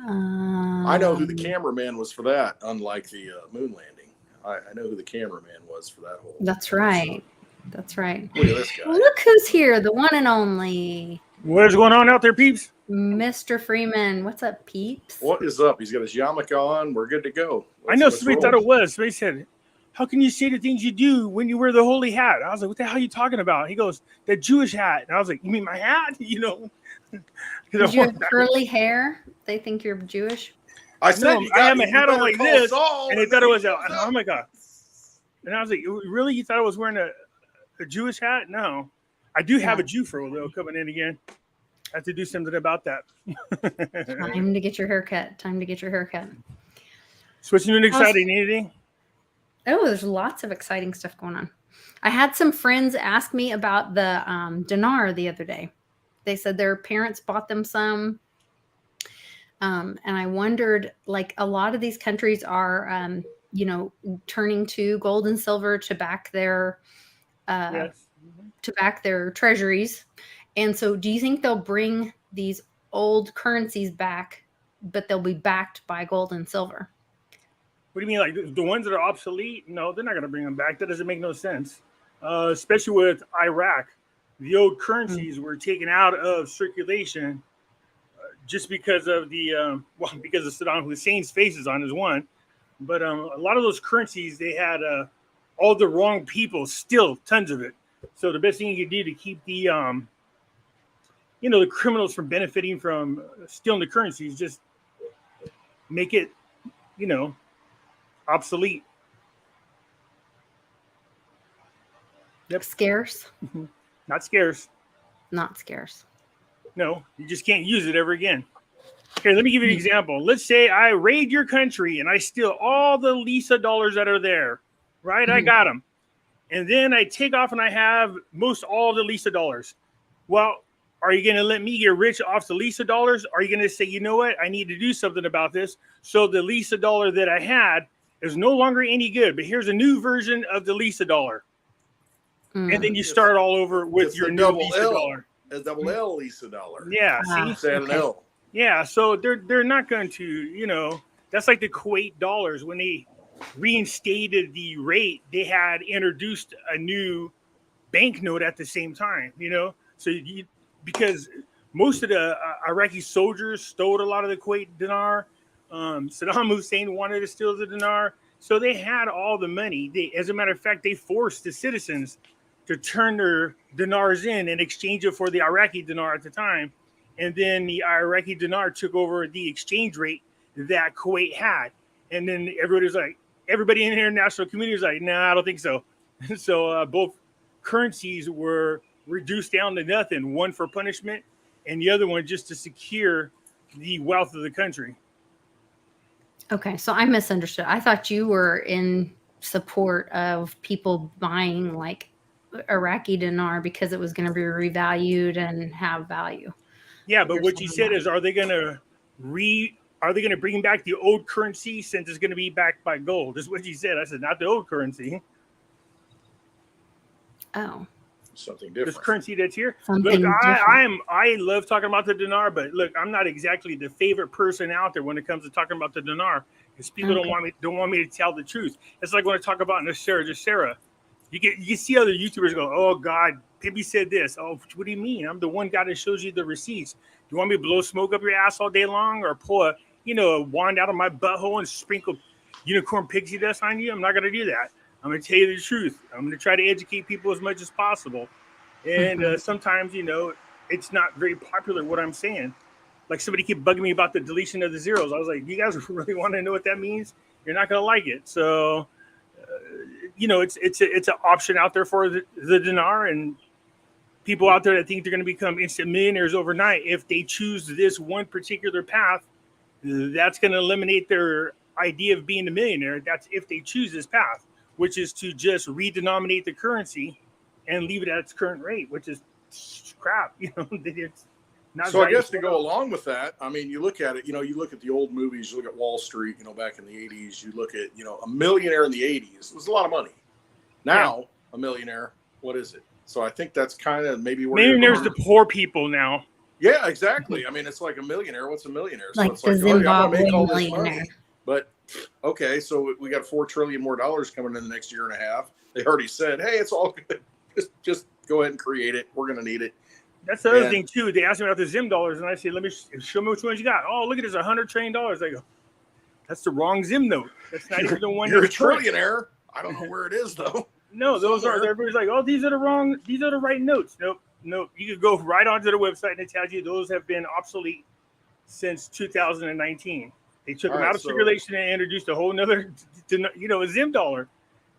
I know who the cameraman was for that, unlike the moon landing. I know who the cameraman was for that whole.
That's right. That's right.
Look at this guy.
Look who's here, the one and only.
What is going on out there, peeps?
Mr. Freeman. What's up, peeps?
What is up? He's got his yarmulke on. We're good to go.
I know somebody thought it was. Somebody said, how can you say the things you do when you wear the holy hat? I was like, what the hell are you talking about? He goes, the Jewish hat. And I was like, you mean my hat?
Because you have curly hair, they think you're Jewish.
I said,
no, I have my hat on like this,
Saul,
and they thought it was oh my god. And I was like, really? You thought I was wearing a Jewish hat? No, I do have a Jew fro though coming in again. I have to do something about that.
Time to get your haircut.
Switching to an exciting anything?
Oh, there's lots of exciting stuff going on. I had some friends ask me about the dinar the other day. They said their parents bought them some. And I wondered, like, a lot of these countries are, turning to gold and silver to back their treasuries. And so do you think they'll bring these old currencies back, but they'll be backed by gold and silver?
What do you mean, like the ones that are obsolete? No, they're not going to bring them back. That doesn't make no sense, especially with Iraq. The old currencies were taken out of circulation just because of because of Saddam Hussein's faces on is one. But a lot of those currencies, they had all the wrong people steal tons of it. So the best thing you can do to keep the the criminals from benefiting from stealing the currencies, just make it, obsolete.
Yep. Scarce.
Not scarce.
Not scarce.
No, you just can't use it ever again. Here, let me give you an example. Let's say I raid your country and I steal all the Lisa dollars that are there, right? I got them. And then I take off and I have most all the Lisa dollars. Well, are you going to let me get rich off the Lisa dollars? Are you going to say, you know what? I need to do something about this. So the Lisa dollar that I had is no longer any good, but here's a new version of the Lisa dollar. And then you start all over with your new Lisa dollar.
A double L Lisa dollar.
Yeah. See?
An L.
Yeah. So they're not going to, that's like the Kuwait dollars. When they reinstated the rate, they had introduced a new banknote at the same time, So because most of the Iraqi soldiers stole a lot of the Kuwait dinar. Saddam Hussein wanted to steal the dinar. So they had all the money. As a matter of fact, they forced the citizens to turn their dinars in and exchange it for the Iraqi dinar at the time. And then the Iraqi dinar took over the exchange rate that Kuwait had. And then everybody in the international community was like, nah, I don't think so. So both currencies were reduced down to nothing, one for punishment and the other one just to secure the wealth of the country.
Okay, so I misunderstood. I thought you were in support of people buying like Iraqi dinar because it was going to be revalued and have value.
Yeah, but what you said is, are they going to bring back the old currency since it's going to be backed by gold? Is what you said. I said, not the old currency.
Oh.
Something different.
This currency that's here.
Something
look, I love talking about the dinar, but look, I'm not exactly the favorite person out there when it comes to talking about the dinar, because people don't want me to tell the truth. It's like when I talk about Nasera. You see other YouTubers go, oh God, Pimpy said this. Oh, what do you mean? I'm the one guy that shows you the receipts. Do you want me to blow smoke up your ass all day long, or pull a wand out of my butthole and sprinkle unicorn pixie dust on you? I'm not gonna do that. I'm going to tell you the truth. I'm going to try to educate people as much as possible. And sometimes, it's not very popular what I'm saying. Like somebody keep bugging me about the deletion of the zeros. I was like, you guys really want to know what that means? You're not going to like it. So, it's an option out there for the dinar, and people out there that think they're going to become instant millionaires overnight. If they choose this one particular path, that's going to eliminate their idea of being a millionaire. That's if they choose this path, which is to just redenominate the currency and leave it at its current rate, which is crap. It's not.
So I guess to go along with that, I mean, you look at it, you look at the old movies, you look at Wall Street, back in the 80s, you look at, a millionaire in the 80s, it was a lot of money. Now, a millionaire, what is it? So I think that's kind of maybe where
millionaires the poor people now.
Yeah, exactly. I mean, it's like a millionaire. What's a millionaire? So
like
it's
the Zimbabwe millionaire.
But okay, so we got $4 trillion more coming in the next year and a half. They already said, hey, it's all good. Just go ahead and create it. We're going to need it.
That's the other thing too. They asked me about the Zim dollars, and I said, "Let me show me which ones you got." Oh, look at this, $100 trillion. I go, that's the wrong Zim note. That's not even the one.
You're a trillionaire. I don't know where it is though.
No, those are. Everybody's like, "Oh, these are the wrong. These are the right notes." Nope. You could go right onto the website and it tells you those have been obsolete since 2019. They took them out of circulation and introduced a whole nother, a Zim dollar.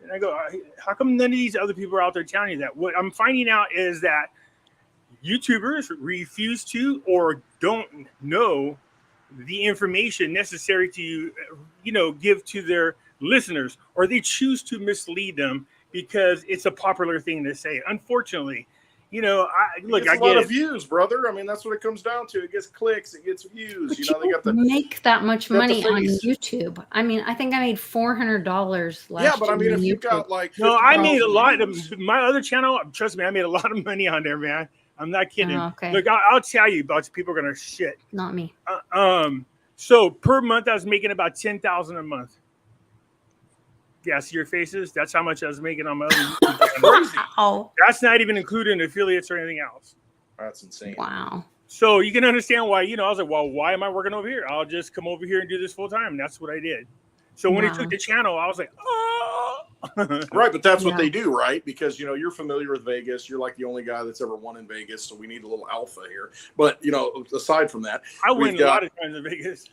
And I go, how come none of these other people are out there telling you that? What I'm finding out is that YouTubers refuse to or don't know the information necessary to, give to their listeners, or they choose to mislead them because it's a popular thing to say. Unfortunately, I get
a lot of views, brother. I mean, that's what it comes down to. It gets clicks, it gets views.
But they got make that much money on YouTube. I mean, I think I made $400 last year.
Yeah, but I mean, if you got like,
I made a lot of my other channel. Trust me, I made a lot of money on there, man. I'm not kidding.
Oh, okay.
Look, I'll tell you about people are gonna shit.
Not me.
So per month, I was making about $10,000 a month. Yeah, see your faces. That's how much I was making on my other YouTube channel.
Wow.
That's not even including affiliates or anything else.
That's insane.
Wow.
So you can understand why, I was like, well, why am I working over here? I'll just come over here and do this full time. And that's what I did. So when he took the channel, I was like, oh.
Right, but that's what they do, right? Because, you're familiar with Vegas. You're like the only guy that's ever won in Vegas. So we need a little alpha here. But, aside from that,
I win a lot of times in Vegas.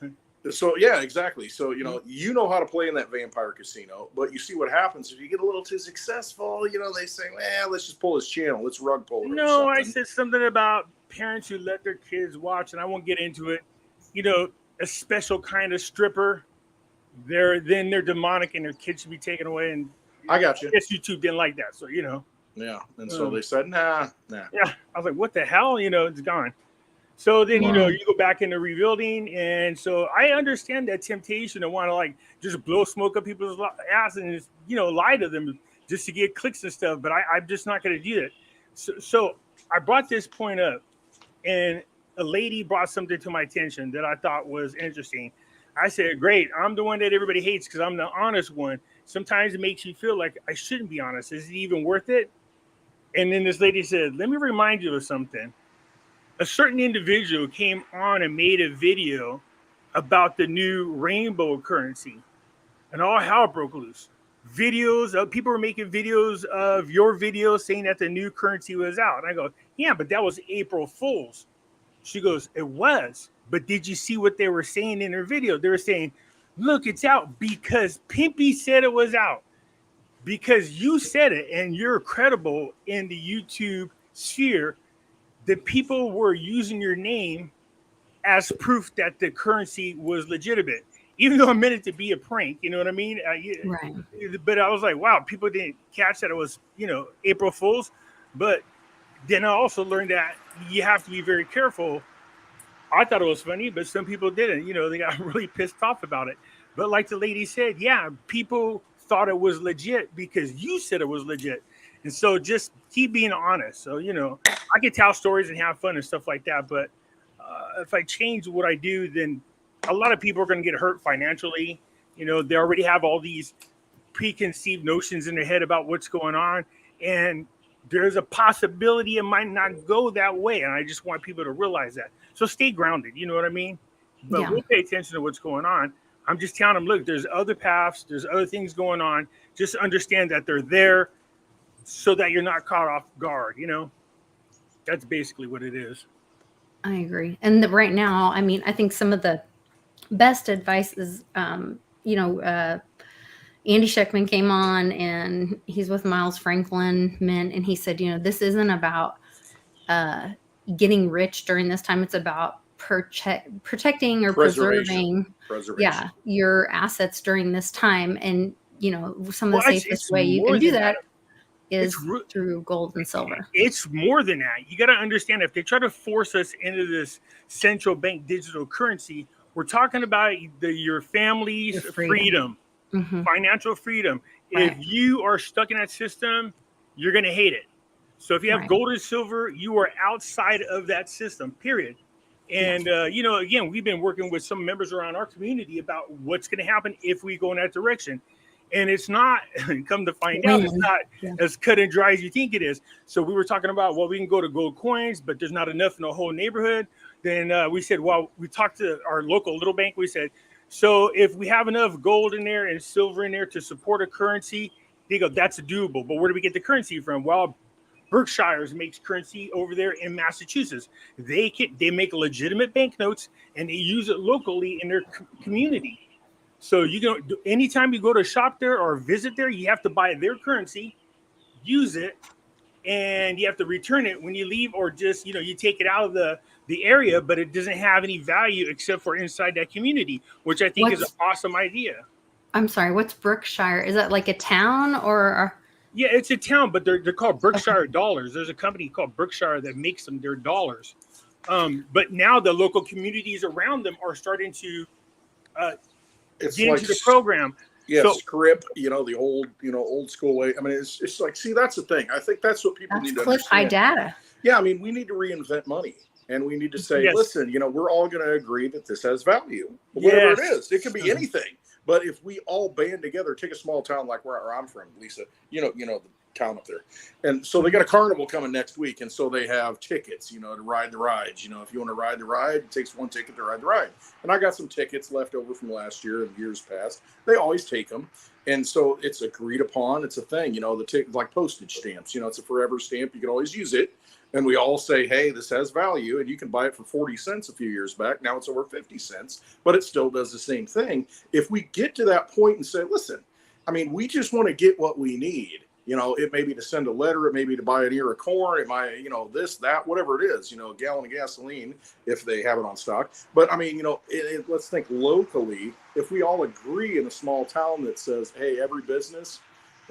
So, yeah, exactly. So, you know how to play in that vampire casino, but you see what happens if you get a little too successful, they say, well, let's just pull his channel. Let's rug pull it.
No, I said something about parents who let their kids watch, and I won't get into it, a special kind of stripper. They're demonic and their kids should be taken away. And
I got you.
I guess YouTube didn't like that. So,
Yeah. And so they said, nah.
Yeah. I was like, what the hell? It's gone. So then, you go back into rebuilding. And so I understand that temptation to want to just blow smoke up people's ass and just, lie to them just to get clicks and stuff. But I'm just not going to do that. So I brought this point up, and a lady brought something to my attention that I thought was interesting. I said, great, I'm the one that everybody hates because I'm the honest one. Sometimes it makes you feel like I shouldn't be honest. Is it even worth it? And then this lady said, let me remind you of something. A certain individual came on and made a video about the new rainbow currency, and all hell broke loose. People were making videos of your video saying that the new currency was out. And I go, yeah, but that was April Fool's. She goes, it was. But did you see what they were saying in her video? They were saying, look, it's out because Pimpy said it was out. Because you said it and you're credible in the YouTube sphere. the people were using your name as proof that the currency was legitimate, even though I meant it to be a prank. You know what I mean?
Right.
But I was like, wow, people didn't catch that it was, April Fool's. But then I also learned that you have to be very careful. I thought it was funny, but some people didn't. They got really pissed off about it. But like the lady said, yeah, people thought it was legit because you said it was legit. And so just keep being honest. So, I can tell stories and have fun and stuff like that. But if I change what I do, then a lot of people are going to get hurt financially. They already have all these preconceived notions in their head about what's going on. And there's a possibility it might not go that way. And I just want people to realize that. So stay grounded. You know what I mean? But we'll pay attention to what's going on. I'm just telling them, look, there's other paths. There's other things going on. Just understand that they're there so that you're not caught off guard. That's basically what it is.
I agree. And right now, I mean, I think some of the best advice is, Andy Sheckman came on and he's with Miles Franklin Mint. And he said, this isn't about getting rich during this time. It's about protecting or preserving your assets during this time. And, some of the safest way you can do that is through gold and silver.
It's more than that. You got to understand, if they try to force us into this central bank digital currency, we're talking about your family's freedom, financial freedom. Right. If you are stuck in that system, you're going to hate it. So if you have gold and silver, you are outside of that system, period. And, again, we've been working with some members around our community about what's going to happen if we go in that direction. And it's not, come to find out, it's not as cut and dry as you think it is. So we were talking about, we can go to gold coins, but there's not enough in the whole neighborhood. Then we said, we talked to our local little bank. We said, so if we have enough gold in there and silver in there to support a currency, they go, that's doable. But where do we get the currency from? Well, Berkshire's makes currency over there in Massachusetts. They make legitimate banknotes and they use it locally in their community. So anytime you go to shop there or visit there, you have to buy their currency, use it, and you have to return it when you leave, or just, you take it out of the area, but it doesn't have any value except for inside that community, which I think is an awesome idea.
I'm sorry, what's Berkshire? Is that like a town or?
Yeah, it's a town, but they're called Berkshire dollars. There's a company called Berkshire that makes them their dollars. But now the local communities around them are starting to get into the program.
Yeah, so, script, the old school way. I mean, it's like, see, that's the thing. I think that's what people need to understand.
High data.
Yeah, I mean, we need to reinvent money. And we need to say, listen, we're all going to agree that this has value. Whatever it is. It could be anything. But if we all band together, take a small town like where I'm from, Lisa, the town up there. And so they got a carnival coming next week. And so they have tickets, to ride the rides. If you want to ride the ride, it takes one ticket to ride the ride. And I got some tickets left over from last year and years past. They always take them. And so it's agreed upon. It's a thing, like postage stamps, it's a forever stamp. You can always use it. And we all say, hey, this has value, and you can buy it for 40 cents a few years back. Now it's over 50 cents, but it still does the same thing. If we get to that point and say, listen, I mean, we just want to get what we need. It may be to send a letter, it may be to buy an ear of corn, it might, this, that, whatever it is, a gallon of gasoline if they have it on stock. But I mean, let's think locally. If we all agree in a small town that says, hey, every business,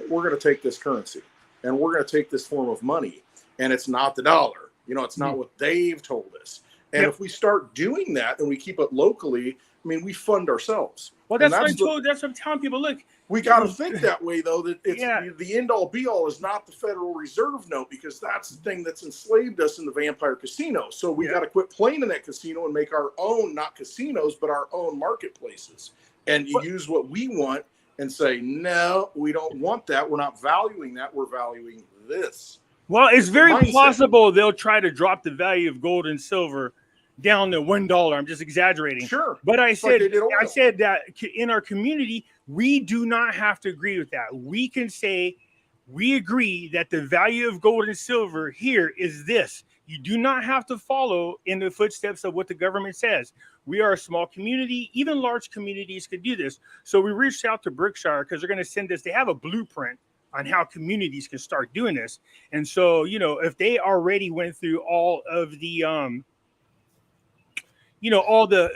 we're going to take this currency and we're going to take this form of money. And it's not the dollar, it's not what they've told us. And if we start doing that and we keep it locally, I mean, we fund ourselves.
Well, that's what I'm telling people. Look,
we got to think that way, though, that it's the end all be all is not the Federal Reserve note, because that's the thing that's enslaved us in the vampire casino. So we got to quit playing in that casino and make our own, not casinos, but our own marketplaces. And you use what we want and say, no, we don't want that. We're not valuing that. We're valuing this.
Well, it's very possible they'll try to drop the value of gold and silver down to $1. I'm just exaggerating.
Sure.
But I said that in our community, we do not have to agree with that. We can say we agree that the value of gold and silver here is this. You do not have to follow in the footsteps of what the government says. We are a small community. Even large communities could do this. So we reached out to Berkshire because they're going to send us. They have a blueprint on how communities can start doing this. And so, you know, if they already went through all of the, you know, all the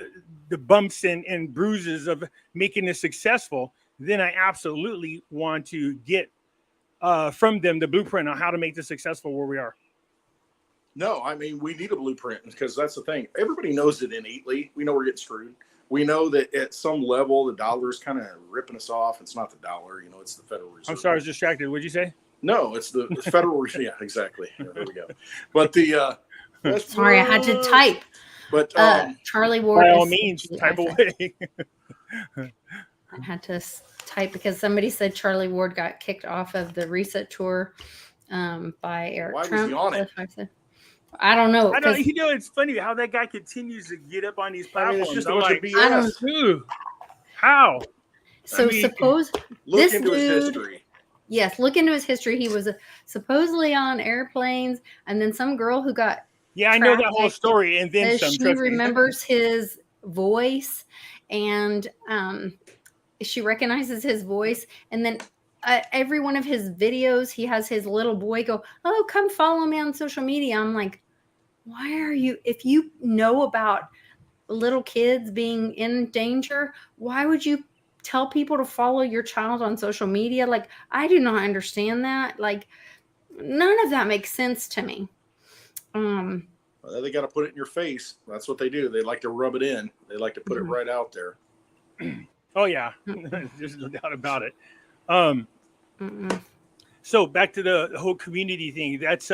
bumps and bruises of making this successful, then I absolutely want to get from them the blueprint on how to make this successful where we are.
No, I mean, we need a blueprint because that's the thing. Everybody knows it innately. We know we're getting screwed. We know that at some level, the dollar's kind of ripping us off. It's not the dollar, you know, it's the Federal Reserve.
I'm sorry, I was distracted. What'd you say?
No, it's the Federal Reserve. Yeah, exactly. Yeah, there we go. But the
sorry, I had to type.
But
Charlie Ward.
By all means, type away.
I had to type because somebody said Charlie Ward got kicked off of the Reset Tour by Eric
Why
Trump.
was he on it?
I don't know.
I know. You know, it's funny how that guy continues to get up on these platforms.
I mean, it's just
I'm
a bunch
like,
of BS.
Who? How?
So suppose
look
this
into
dude,
his history.
Yes, look into his history. He was supposedly on airplanes, and then some girl who got
I know that whole story, and then some.
She remembers his voice, and she recognizes his voice, and then every one of his videos, he has his little boy go, "Oh, come follow me on social media." I'm like, why are you? If you know about little kids being in danger, why would you tell people to follow your child on social media? Like, I do not understand that. Like, none of that makes sense to me.
They got to put it in your face. That's what they do. They like to rub it in. They like to put it right out there.
Oh yeah, there's no doubt about it. So back to the whole community thing. That's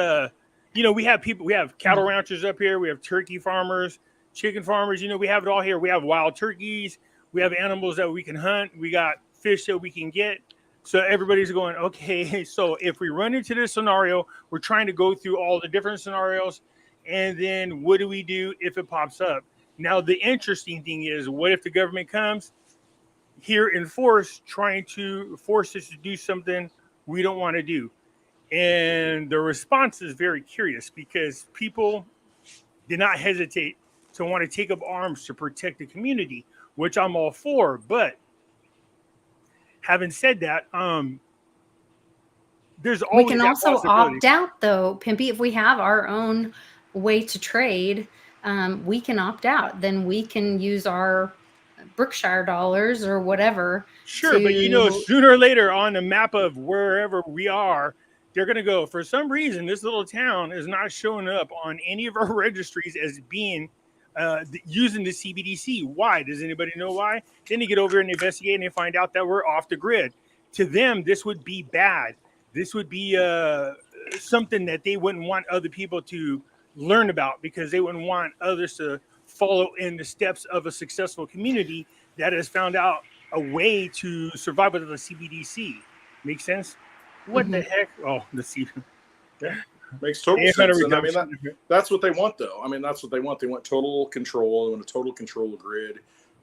you know, we have people. We have cattle ranchers up here. We have turkey farmers, chicken farmers. You know, we have it all here. We have wild turkeys. We have animals that we can hunt. We got fish that we can get. So everybody's going, okay, so if we run into this scenario, we're trying to go through all the different scenarios. And then what do we do if it pops up? Now, the interesting thing is, what if the government comes here in force trying to force us to do something we don't want to do? And the response is very curious because people did not hesitate to want to take up arms to protect the community, which I'm all for. But having said that, there's always
we can also opt out, though, Pimpy. If we have our own way to trade, we can opt out. Then we can use our Berkshire dollars or whatever.
Sure, but you know, sooner or later on the map of wherever we are, they're going to go, for some reason, this little town is not showing up on any of our registries as being using the CBDC. Why? Does anybody know why? Then they get over and investigate and they find out that we're off the grid. To them, this would be bad. This would be something that they wouldn't want other people to learn about because they wouldn't want others to follow in the steps of a successful community that has found out a way to survive with the CBDC. Make sense? What the heck? Oh, the CBDC.
Yeah. Makes total sense. And I mean, that's what they want, though. I mean, that's what they want. They want total control. They want a total control grid.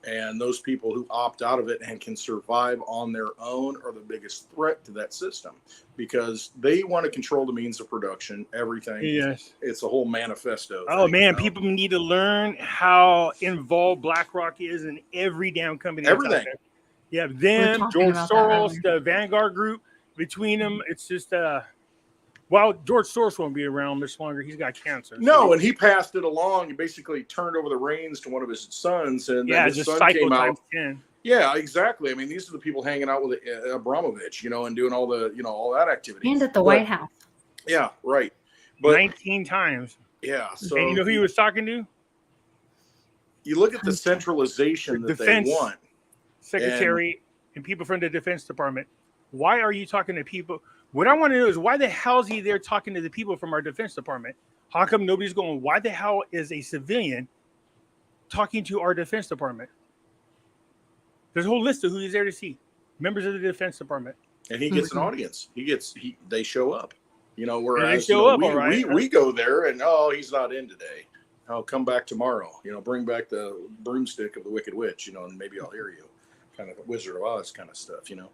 And those people who opt out of it and can survive on their own are the biggest threat to that system because they want to control the means of production, everything.
Yes.
It's a whole manifesto.
Oh, man. You know? People need to learn how involved BlackRock is in every damn company.
Everything.
You have them, George Soros, the Vanguard Group. Between them, it's just well, George Soros won't be around much longer. He's got cancer.
No, and he passed it along and basically turned over the reins to one of his sons. And then his son came out.
10.
Yeah, exactly. I mean, these are the people hanging out with Abramovich, you know, and doing all the, you know, all that activity.
And at the White House.
Yeah, right. But
19 times.
Yeah. So
and you know who he was talking to?
You look at the centralization that they want.
Secretary and people from the Defense Department. Why are you talking to people? What I want to know is why the hell is he there talking to the people from our Defense Department? How come nobody's going, why the hell is a civilian talking to our Defense Department? There's a whole list of who he's there to see. Members of the Defense Department.
And he gets an audience. They show up. You know, whereas we go there and, oh, he's not in today. I'll come back tomorrow. You know, bring back the broomstick of the Wicked Witch, you know, and maybe I'll hear you. Kind of Wizard of Oz kind of stuff, you know.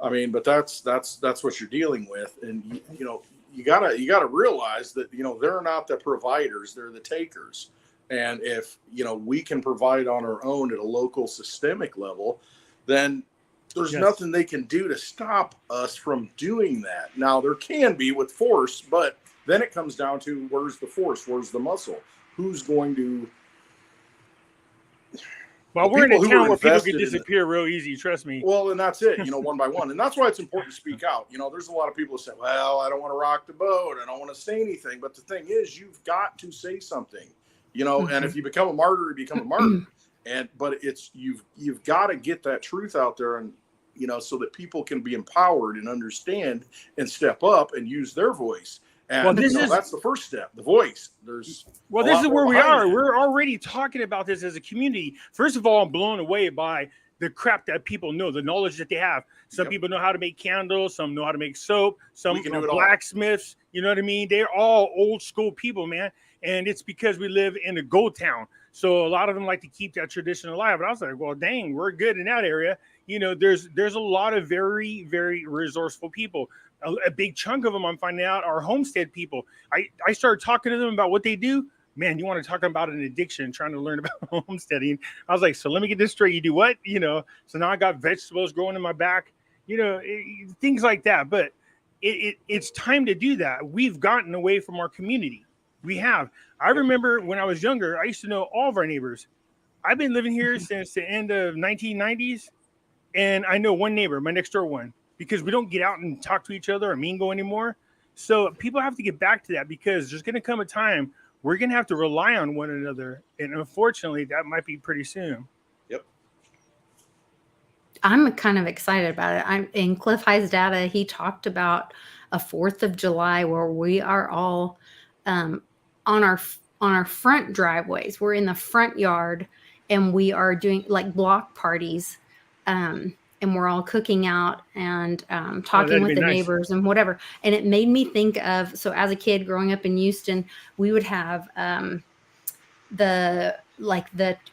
I mean, but that's what you're dealing with, and you know, you gotta realize that, you know, they're not the providers, they're the takers. And if, you know, we can provide on our own at a local systemic level, then There's nothing they can do to stop us from doing that. Now, there can be with force, but then it comes down to where's the force? Where's the muscle? Who's going to...
Well, we're in a town where people can disappear real easy. Trust me.
Well, and that's it, one by one. And that's why it's important to speak out. There's a lot of people who say, well, I don't want to rock the boat. I don't want to say anything. But the thing is, you've got to say something, and if you become a martyr, you become a martyr. But you've got to get that truth out there, and so that people can be empowered and understand and step up and use their voice. And that's the first step, the voice. This is
where we are. We're already talking about this as a community. First of all, I'm blown away by the crap that people know, the knowledge that they have. Some people know how to make candles, some know how to make soap, some are blacksmiths. You know what I mean? They're all old school people, man. And it's because we live in a gold town. So a lot of them like to keep that tradition alive. And I was like, well, dang, we're good in that area. There's a lot of very, very resourceful people. A big chunk of them, I'm finding out, are homestead people. I started talking to them about what they do. Man, you want to talk about an addiction, trying to learn about homesteading. I was like, so let me get this straight. You do what? So now I got vegetables growing in my back, things like that. But it's time to do that. We've gotten away from our community. We have. I remember when I was younger, I used to know all of our neighbors. I've been living here since the end of 1990s, and I know one neighbor, my next door one, because we don't get out and talk to each other or mingle anymore. So people have to get back to that, because there's going to come a time we're going to have to rely on one another. And unfortunately, that might be pretty soon.
Yep.
I'm kind of excited about it. In Cliff High's data, he talked about a 4th of July where we are all on our front driveways. We're in the front yard, and we are doing like block parties. And we're all cooking out and talking with the neighbors and whatever. And it made me think of, so as a kid growing up in Houston, we would have the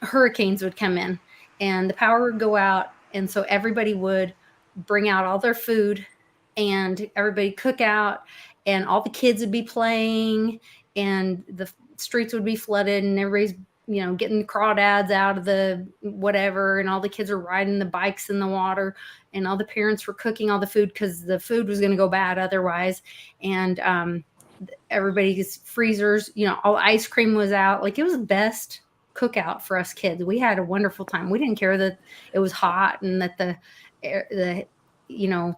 hurricanes would come in and the power would go out. And so everybody would bring out all their food and everybody cook out, and all the kids would be playing and the streets would be flooded and everybody's getting crawdads out of the whatever, and all the kids are riding the bikes in the water, and all the parents were cooking all the food because the food was going to go bad otherwise. And everybody's freezers, all ice cream was out. Like, it was the best cookout for us kids. We had a wonderful time. We didn't care that it was hot and that the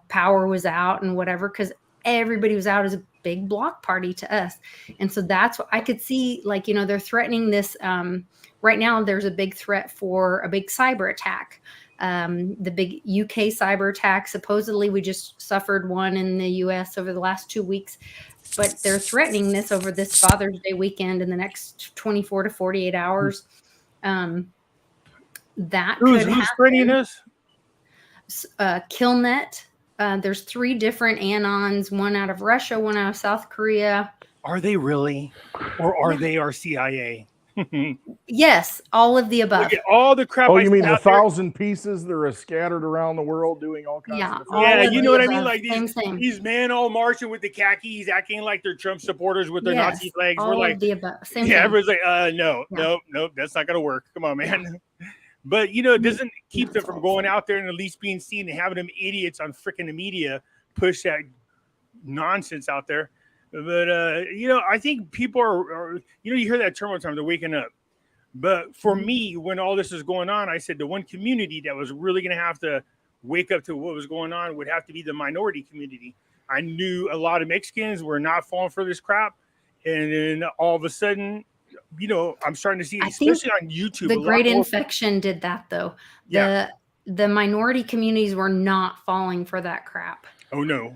power was out and whatever, because everybody was out as a big block party to us. And so that's what I could see, they're threatening this. Right now, there's a big threat for a big cyber attack. The big UK cyber attack. Supposedly, we just suffered one in the US over the last 2 weeks, but they're threatening this over this Father's Day weekend in the next 24 to 48 hours. That
who's threatening us?
Killnet. There's 3 different Anons, one out of Russia, one out of South Korea.
Are they really? Or are they our CIA?
Yes, all of the above.
Look at all the crap.
Oh, you mean the 1,000 pieces that are scattered around the world doing all kinds of different
things? Yeah, you know what I mean? Like
these
men all marching with the khakis, acting like they're Trump supporters with their Nazi flags.
All
We're like,
of the above. Same
everyone's like, no, that's not going to work. Come on, man. But, it doesn't keep them from going out there and at least being seen and having them idiots on freaking the media push that nonsense out there. But, I think people are you hear that term all the time, they're waking up. But for me, when all this is going on, I said the one community that was really going to have to wake up to what was going on would have to be the minority community. I knew a lot of Mexicans were not falling for this crap. And then all of a sudden, I'm starting to see, especially on YouTube.
The Great Infection did that, though.
Yeah.
The minority communities were not falling for that crap.
Oh, no.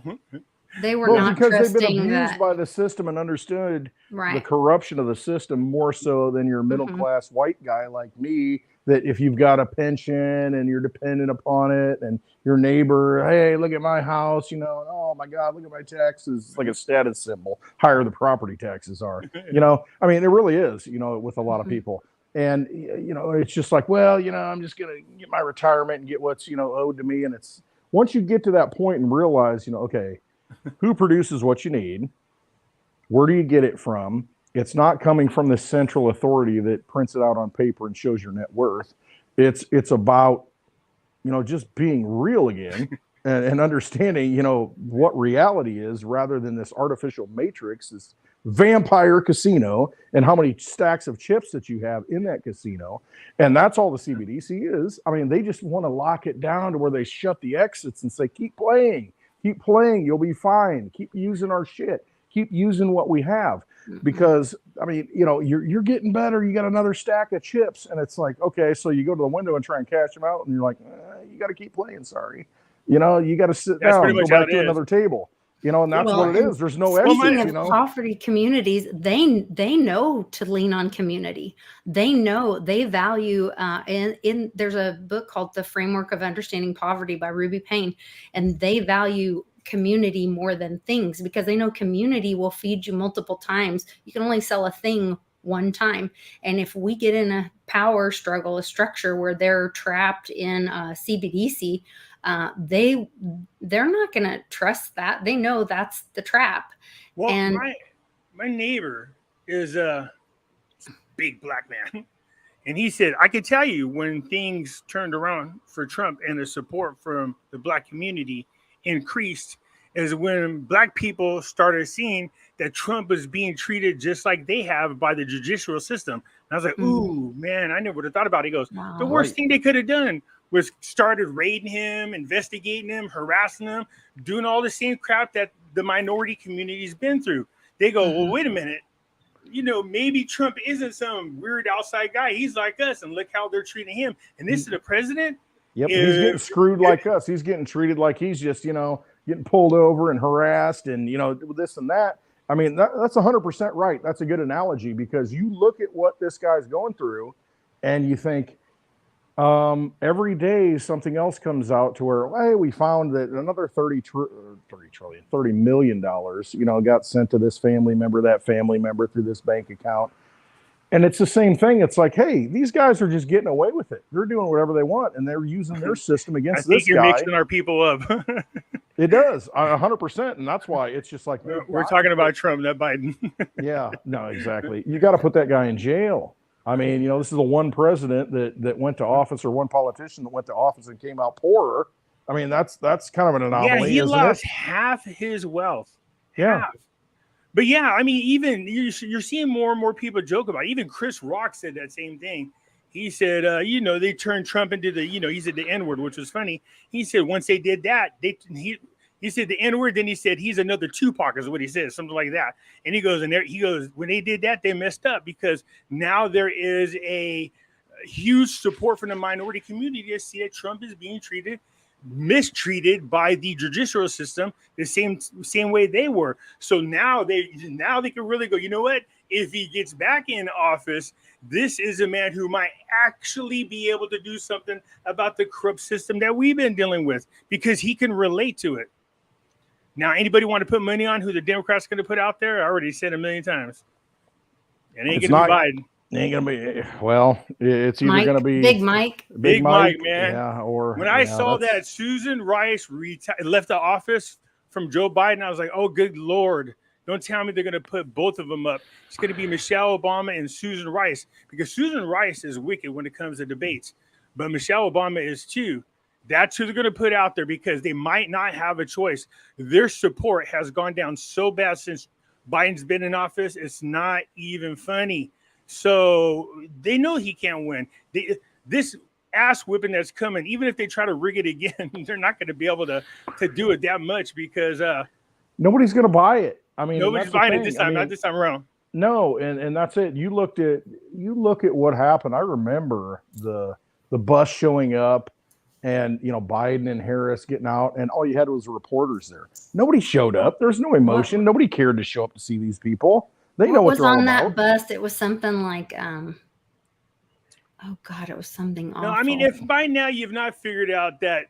They were not
because
trusting
they've been abused
that.
by the system and understood
Right.
the corruption of the system more so than your middle class white guy like me, that if you've got a pension and you're dependent upon it, and your neighbor, hey, look at my house, oh my God, look at my taxes. It's like a status symbol. Higher the property taxes are, I mean, it really is, with a lot of people. And, it's just like, well, I'm just going to get my retirement and get what's, owed to me. And it's, once you get to that point and realize, okay, who produces what you need? Where do you get it from? It's not coming from the central authority that prints it out on paper and shows your net worth. It's about just being real again and understanding, what reality is rather than this artificial matrix, this vampire casino, and how many stacks of chips that you have in that casino. And that's all the CBDC is. I mean, they just want to lock it down to where they shut the exits and say, keep playing, you'll be fine. Keep using our shit. Keep using what we have. Because, I mean, you're getting better. You got another stack of chips. And it's like, okay, so you go to the window and try and cash them out. And you're like, you got to keep playing. Sorry. You got to sit down and go back to another table. And that's what it is. There's no exit.
Poverty communities, they know to lean on community. They know, they value. In there's a book called The Framework of Understanding Poverty by Ruby Payne, and they value community more than things because they know community will feed you multiple times. You can only sell a thing one time, and if we get in a power struggle, a structure where they're trapped in CBDC. They're not going to trust that. They know that's the trap.
Well,
and
my neighbor is a big black man, and he said, I can tell you when things turned around for Trump and the support from the black community increased is when black people started seeing that Trump was being treated just like they have by the judicial system. And I was like, ooh, man, I never would have thought about it. He goes, the worst thing they could have done was started raiding him, investigating him, harassing him, doing all the same crap that the minority community's been through. They go, well, wait a minute. Maybe Trump isn't some weird outside guy. He's like us, and look how they're treating him. And this is the president?
Yep, he's getting screwed like us. He's getting treated like he's just, getting pulled over and harassed and, this and that. I mean, that's 100% right. That's a good analogy because you look at what this guy's going through and you think, every day something else comes out to where, hey, we found that another $30 million, got sent to this family member, that family member through this bank account. And it's the same thing. It's like, hey, these guys are just getting away with it. They're doing whatever they want, and they're using their system against this guy.
You're mixing our people up.
It does, 100%, and that's why it's just like
we're talking about Trump, not Biden.
Yeah, no, exactly. You got to put that guy in jail. I mean, this is the one president that went to office, or one politician that went to office and came out poorer. I mean, that's kind of an anomaly.
Yeah, he lost half his wealth.
Yeah.
Half. But yeah, I mean, even you're seeing more and more people joke about it. Even Chris Rock said that same thing. He said, they turned Trump into he said the N-word, which was funny. He said once they did that, he said the N-word, then he said he's another Tupac is what he said, something like that. And he goes, when they did that, they messed up because now there is a huge support from the minority community to see that Trump is being mistreated by the judicial system the same way they were. So now they can really go, you know what? If he gets back in office, this is a man who might actually be able to do something about the corrupt system that we've been dealing with because he can relate to it. Now, anybody want to put money on who the Democrats going to put out there? I already said 1,000,000 times. It ain't going to be Biden.
Ain't gonna be. Well, it's either gonna be
Big Mike,
man.
Yeah, or
when I saw that Susan Rice left the office from Joe Biden, I was like, oh, good Lord. Don't tell me they're going to put both of them up. It's going to be Michelle Obama and Susan Rice because Susan Rice is wicked when it comes to debates, but Michelle Obama is too. That's who they're going to put out there because they might not have a choice. Their support has gone down so bad since Biden's been in office. It's not even funny. So they know he can't win. This ass whipping that's coming, even if they try to rig it again, they're not going to be able to do it that much because
nobody's going to buy it. I mean,
nobody's buying it this time. Not this time around.
No, and that's it. You look at what happened. I remember the bus showing up, and Biden and Harris getting out, and all you had was reporters there. Nobody showed up. There's no emotion. Nobody cared to show up to see these people. They know what they're all about. What was on that
bus? It was something like, oh God, it was something awful.
No, I mean, if by now you've not figured out that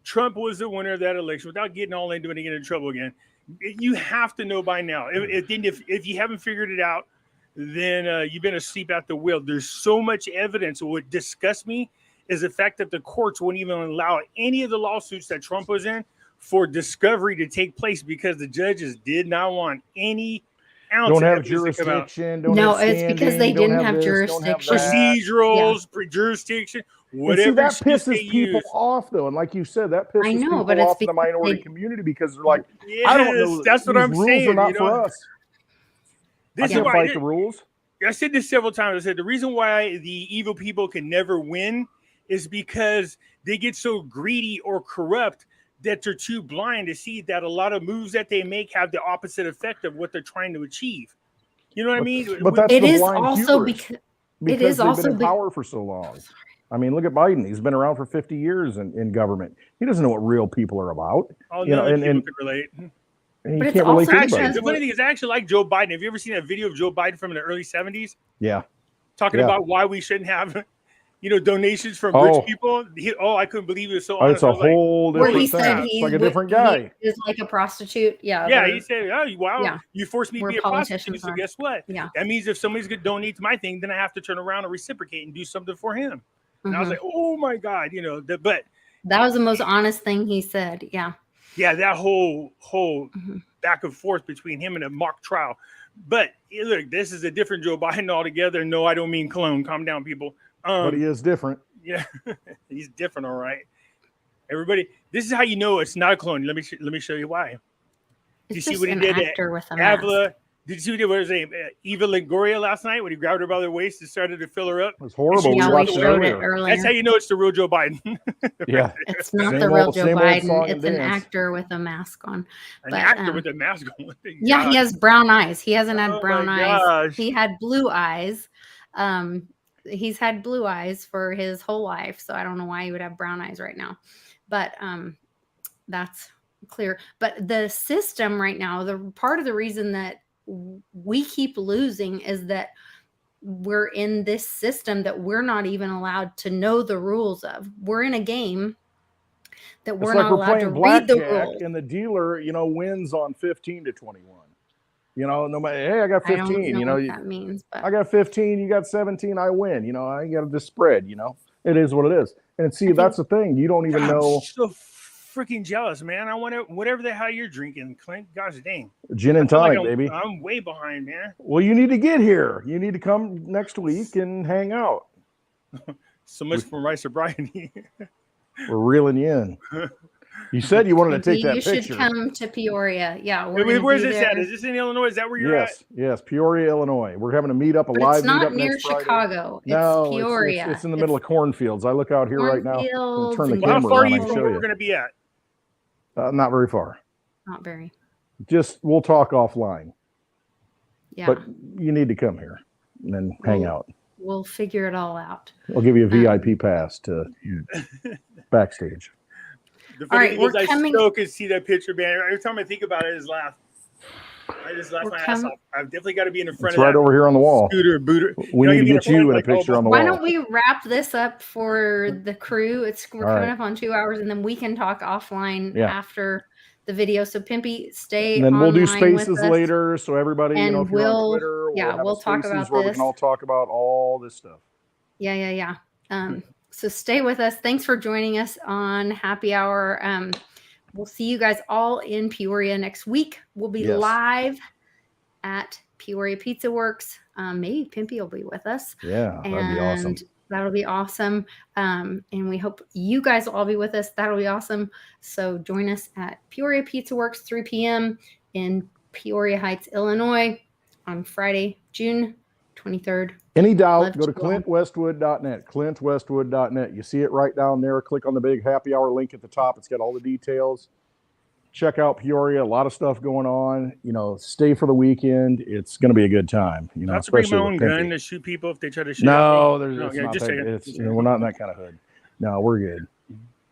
Trump was the winner of that election without getting all into it and getting in trouble again, you have to know by now. If you haven't figured it out, then you've been asleep at the wheel. There's so much evidence. What disgusts me is the fact that the courts won't even allow any of the lawsuits that Trump was in for discovery to take place because the judges did not want any ounce
don't
of
have
evidence that come out.
jurisdiction. Don't
No,
have
it's because
standing,
they
don't
didn't have
this, don't
jurisdiction.
that.
Procedurals, jurisdiction,
And
whatever
see, that
excuse they
pisses people
use.
off, though. And like you said, that
I
pisses
know,
people
but it's
off in the
because
minority
they-
community because they're like,
Yes,
I don't know.
that's what
these
I'm
rules
saying.
are not
you
for
know?
us. I
This is
can't
why
fight the rules.
I said this several times. I said the reason why the evil people can never win is because they get so greedy or corrupt that they're too blind to see that a lot of moves that they make have the opposite effect of what they're trying to achieve. You know what I mean?
But that's
It
the
is
blind
also
hubris,
because it is
they've
also
been in power for so long. I mean, look at Biden. He's been around for 50 years in government. He doesn't know what real people are about.
All
You know,
people
and
can relate.
he
But it's
can't relate
also
to
Actually,
anybody.
the funny thing is, I actually like Joe Biden. Have you ever seen a video of Joe Biden from the early 70s
Yeah.
talking
Yeah.
about why we shouldn't have, donations from
Oh.
rich people? I couldn't believe it was so honest.
It's a
I was like,
whole
where
different
he
thing.
said
It's like a different guy.
he is like a prostitute. Yeah.
yeah,
or-
he said, "Oh, wow,
Yeah.
you forced me to
Where
be a prostitute.
politicians
So
are.
guess what?
Yeah.
That means if somebody's going to donate to my thing, then I have to turn around and reciprocate and do something for him." And I was
Mhm.
like, "Oh my God," but
That was the most honest thing he said. Yeah.
yeah, that whole
Mhm.
back and forth between him and a mock trial. But look, this is a different Joe Biden altogether. No, I don't mean clone. Calm down, people.
But he is different.
Yeah, he's different. All right, everybody. This is how you know it's not a clone. Let me show you why. Did you
It's
see
just
what he
an
did to
actor with a mask.
Avila? Did you see what he did? What was his name? Eva Longoria last night when he grabbed her by the waist and started to fill her up.
It was horrible.
Yeah,
we
we
watched it
showed it
earlier.
earlier.
That's how you know it's the real Joe Biden.
Yeah.
It's not
Same
the real
old-
Joe
same old
Biden.
song and
It's an
dance.
actor with a mask on.
An
But,
actor with a mask on.
Yeah, he has brown eyes. He hasn't had
Oh
brown
my
eyes.
gosh.
He had blue eyes. He's had blue eyes for his whole life, so I don't know why he would have brown eyes right now. But that's clear. But the system right now, the part of the reason that we keep losing is that we're in this system that we're not even allowed to know the rules of. We're in a game that we're
It's like
not
we're
allowed to
playing
read the
blackjack
rules.
and the dealer, wins on 15 to 21. No matter, hey, I got
I don't
15,
know what that means, but
I got 15, you got 17, I win. I got this spread, It is what it is. And see,
think-
that's the thing. You don't even
God,
know
I'm so freaking jealous, man. I want whatever the hell you're drinking, Clint. Gosh dang.
gin and
I feel like
tonic, baby.
I'm way behind, man.
Well, you need to get here. You need to come next week and hang out.
So much for my sobriety.
We're reeling you in. You said you wanted to take that
you
picture.
should come to Peoria. Yeah,
Where's
gonna
this
be
at?
there.
Is this in Illinois? Is that where you're at?
Yes, Peoria, Illinois. We're having a meetup, a
But
live
it's not
meetup
near
next Friday.
Chicago. It's
No,
Peoria.
it's in the middle of cornfields. I look out here right now.
Cornfields
Turn the
and
Well, how
camera
far are
around.
you
I
from
can show
where
you.
we're going to be at?
Not very far.
Not very.
Just we'll talk offline.
Yeah,
But you need to come here and then hang out.
we'll figure it all out.
I'll give you a VIP pass to backstage.
The
All right,
funny thing is
we're
I
coming-
still can see that picture, man. Every time I think about it, I just laugh. I just laugh
We're
my ass
com-
off. I've definitely got to be in the front
It's
of
right
that
over here on the wall.
scooter booter.
We
know,
need to
you
get
mean,
you in a
like, oh,
picture on the
Why
wall.
don't we wrap this up for the crew? We're
All
coming
right.
up on 2 hours, and then we can talk offline
Yeah.
after the video. So Pimpy, stay.
And then we'll do
online with
spaces
us.
later, so everybody,
And
if you're
we'll-
on Twitter,
yeah,
have
we'll
a
talk
Spaces
about
where we
this.
can all talk about all this stuff.
Yeah. So stay with us. Thanks for joining us on Happy Hour. We'll see you guys all in Peoria next week. We'll be
Yes.
live at Peoria Pizza Works. Maybe Pimpy will be with us.
Yeah, that'd be awesome.
And that'll be awesome. And we hope you guys will all be with us. That'll be awesome. So join us at Peoria Pizza Works, 3 p.m. in Peoria Heights, Illinois on Friday, June 23rd.
Any doubt,
Love
go to
to go.
clintwestwood.net, clintwestwood.net. You see it right down there. Click on the big happy hour link at the top. It's got all the details. Check out Peoria. A lot of stuff going on. Stay for the weekend. It's going to be a good time.
I have to bring my
especially
own
with
gun
Pimpy.
to shoot people if they try to shoot.
No,
at me.
there's
No,
it's
yeah,
not
just
that,
checking.
it's, we're not in that kind of hood. No, we're good.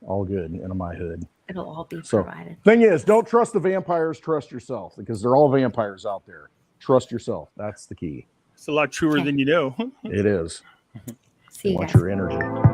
All good in my hood.
It'll all be
So-
provided.
Thing is, don't trust the vampires. Trust yourself, because they're all vampires out there. Trust yourself. That's the key.
It's a lot truer
Okay.
than you know.
It is.
See you
Want
guys.
your energy.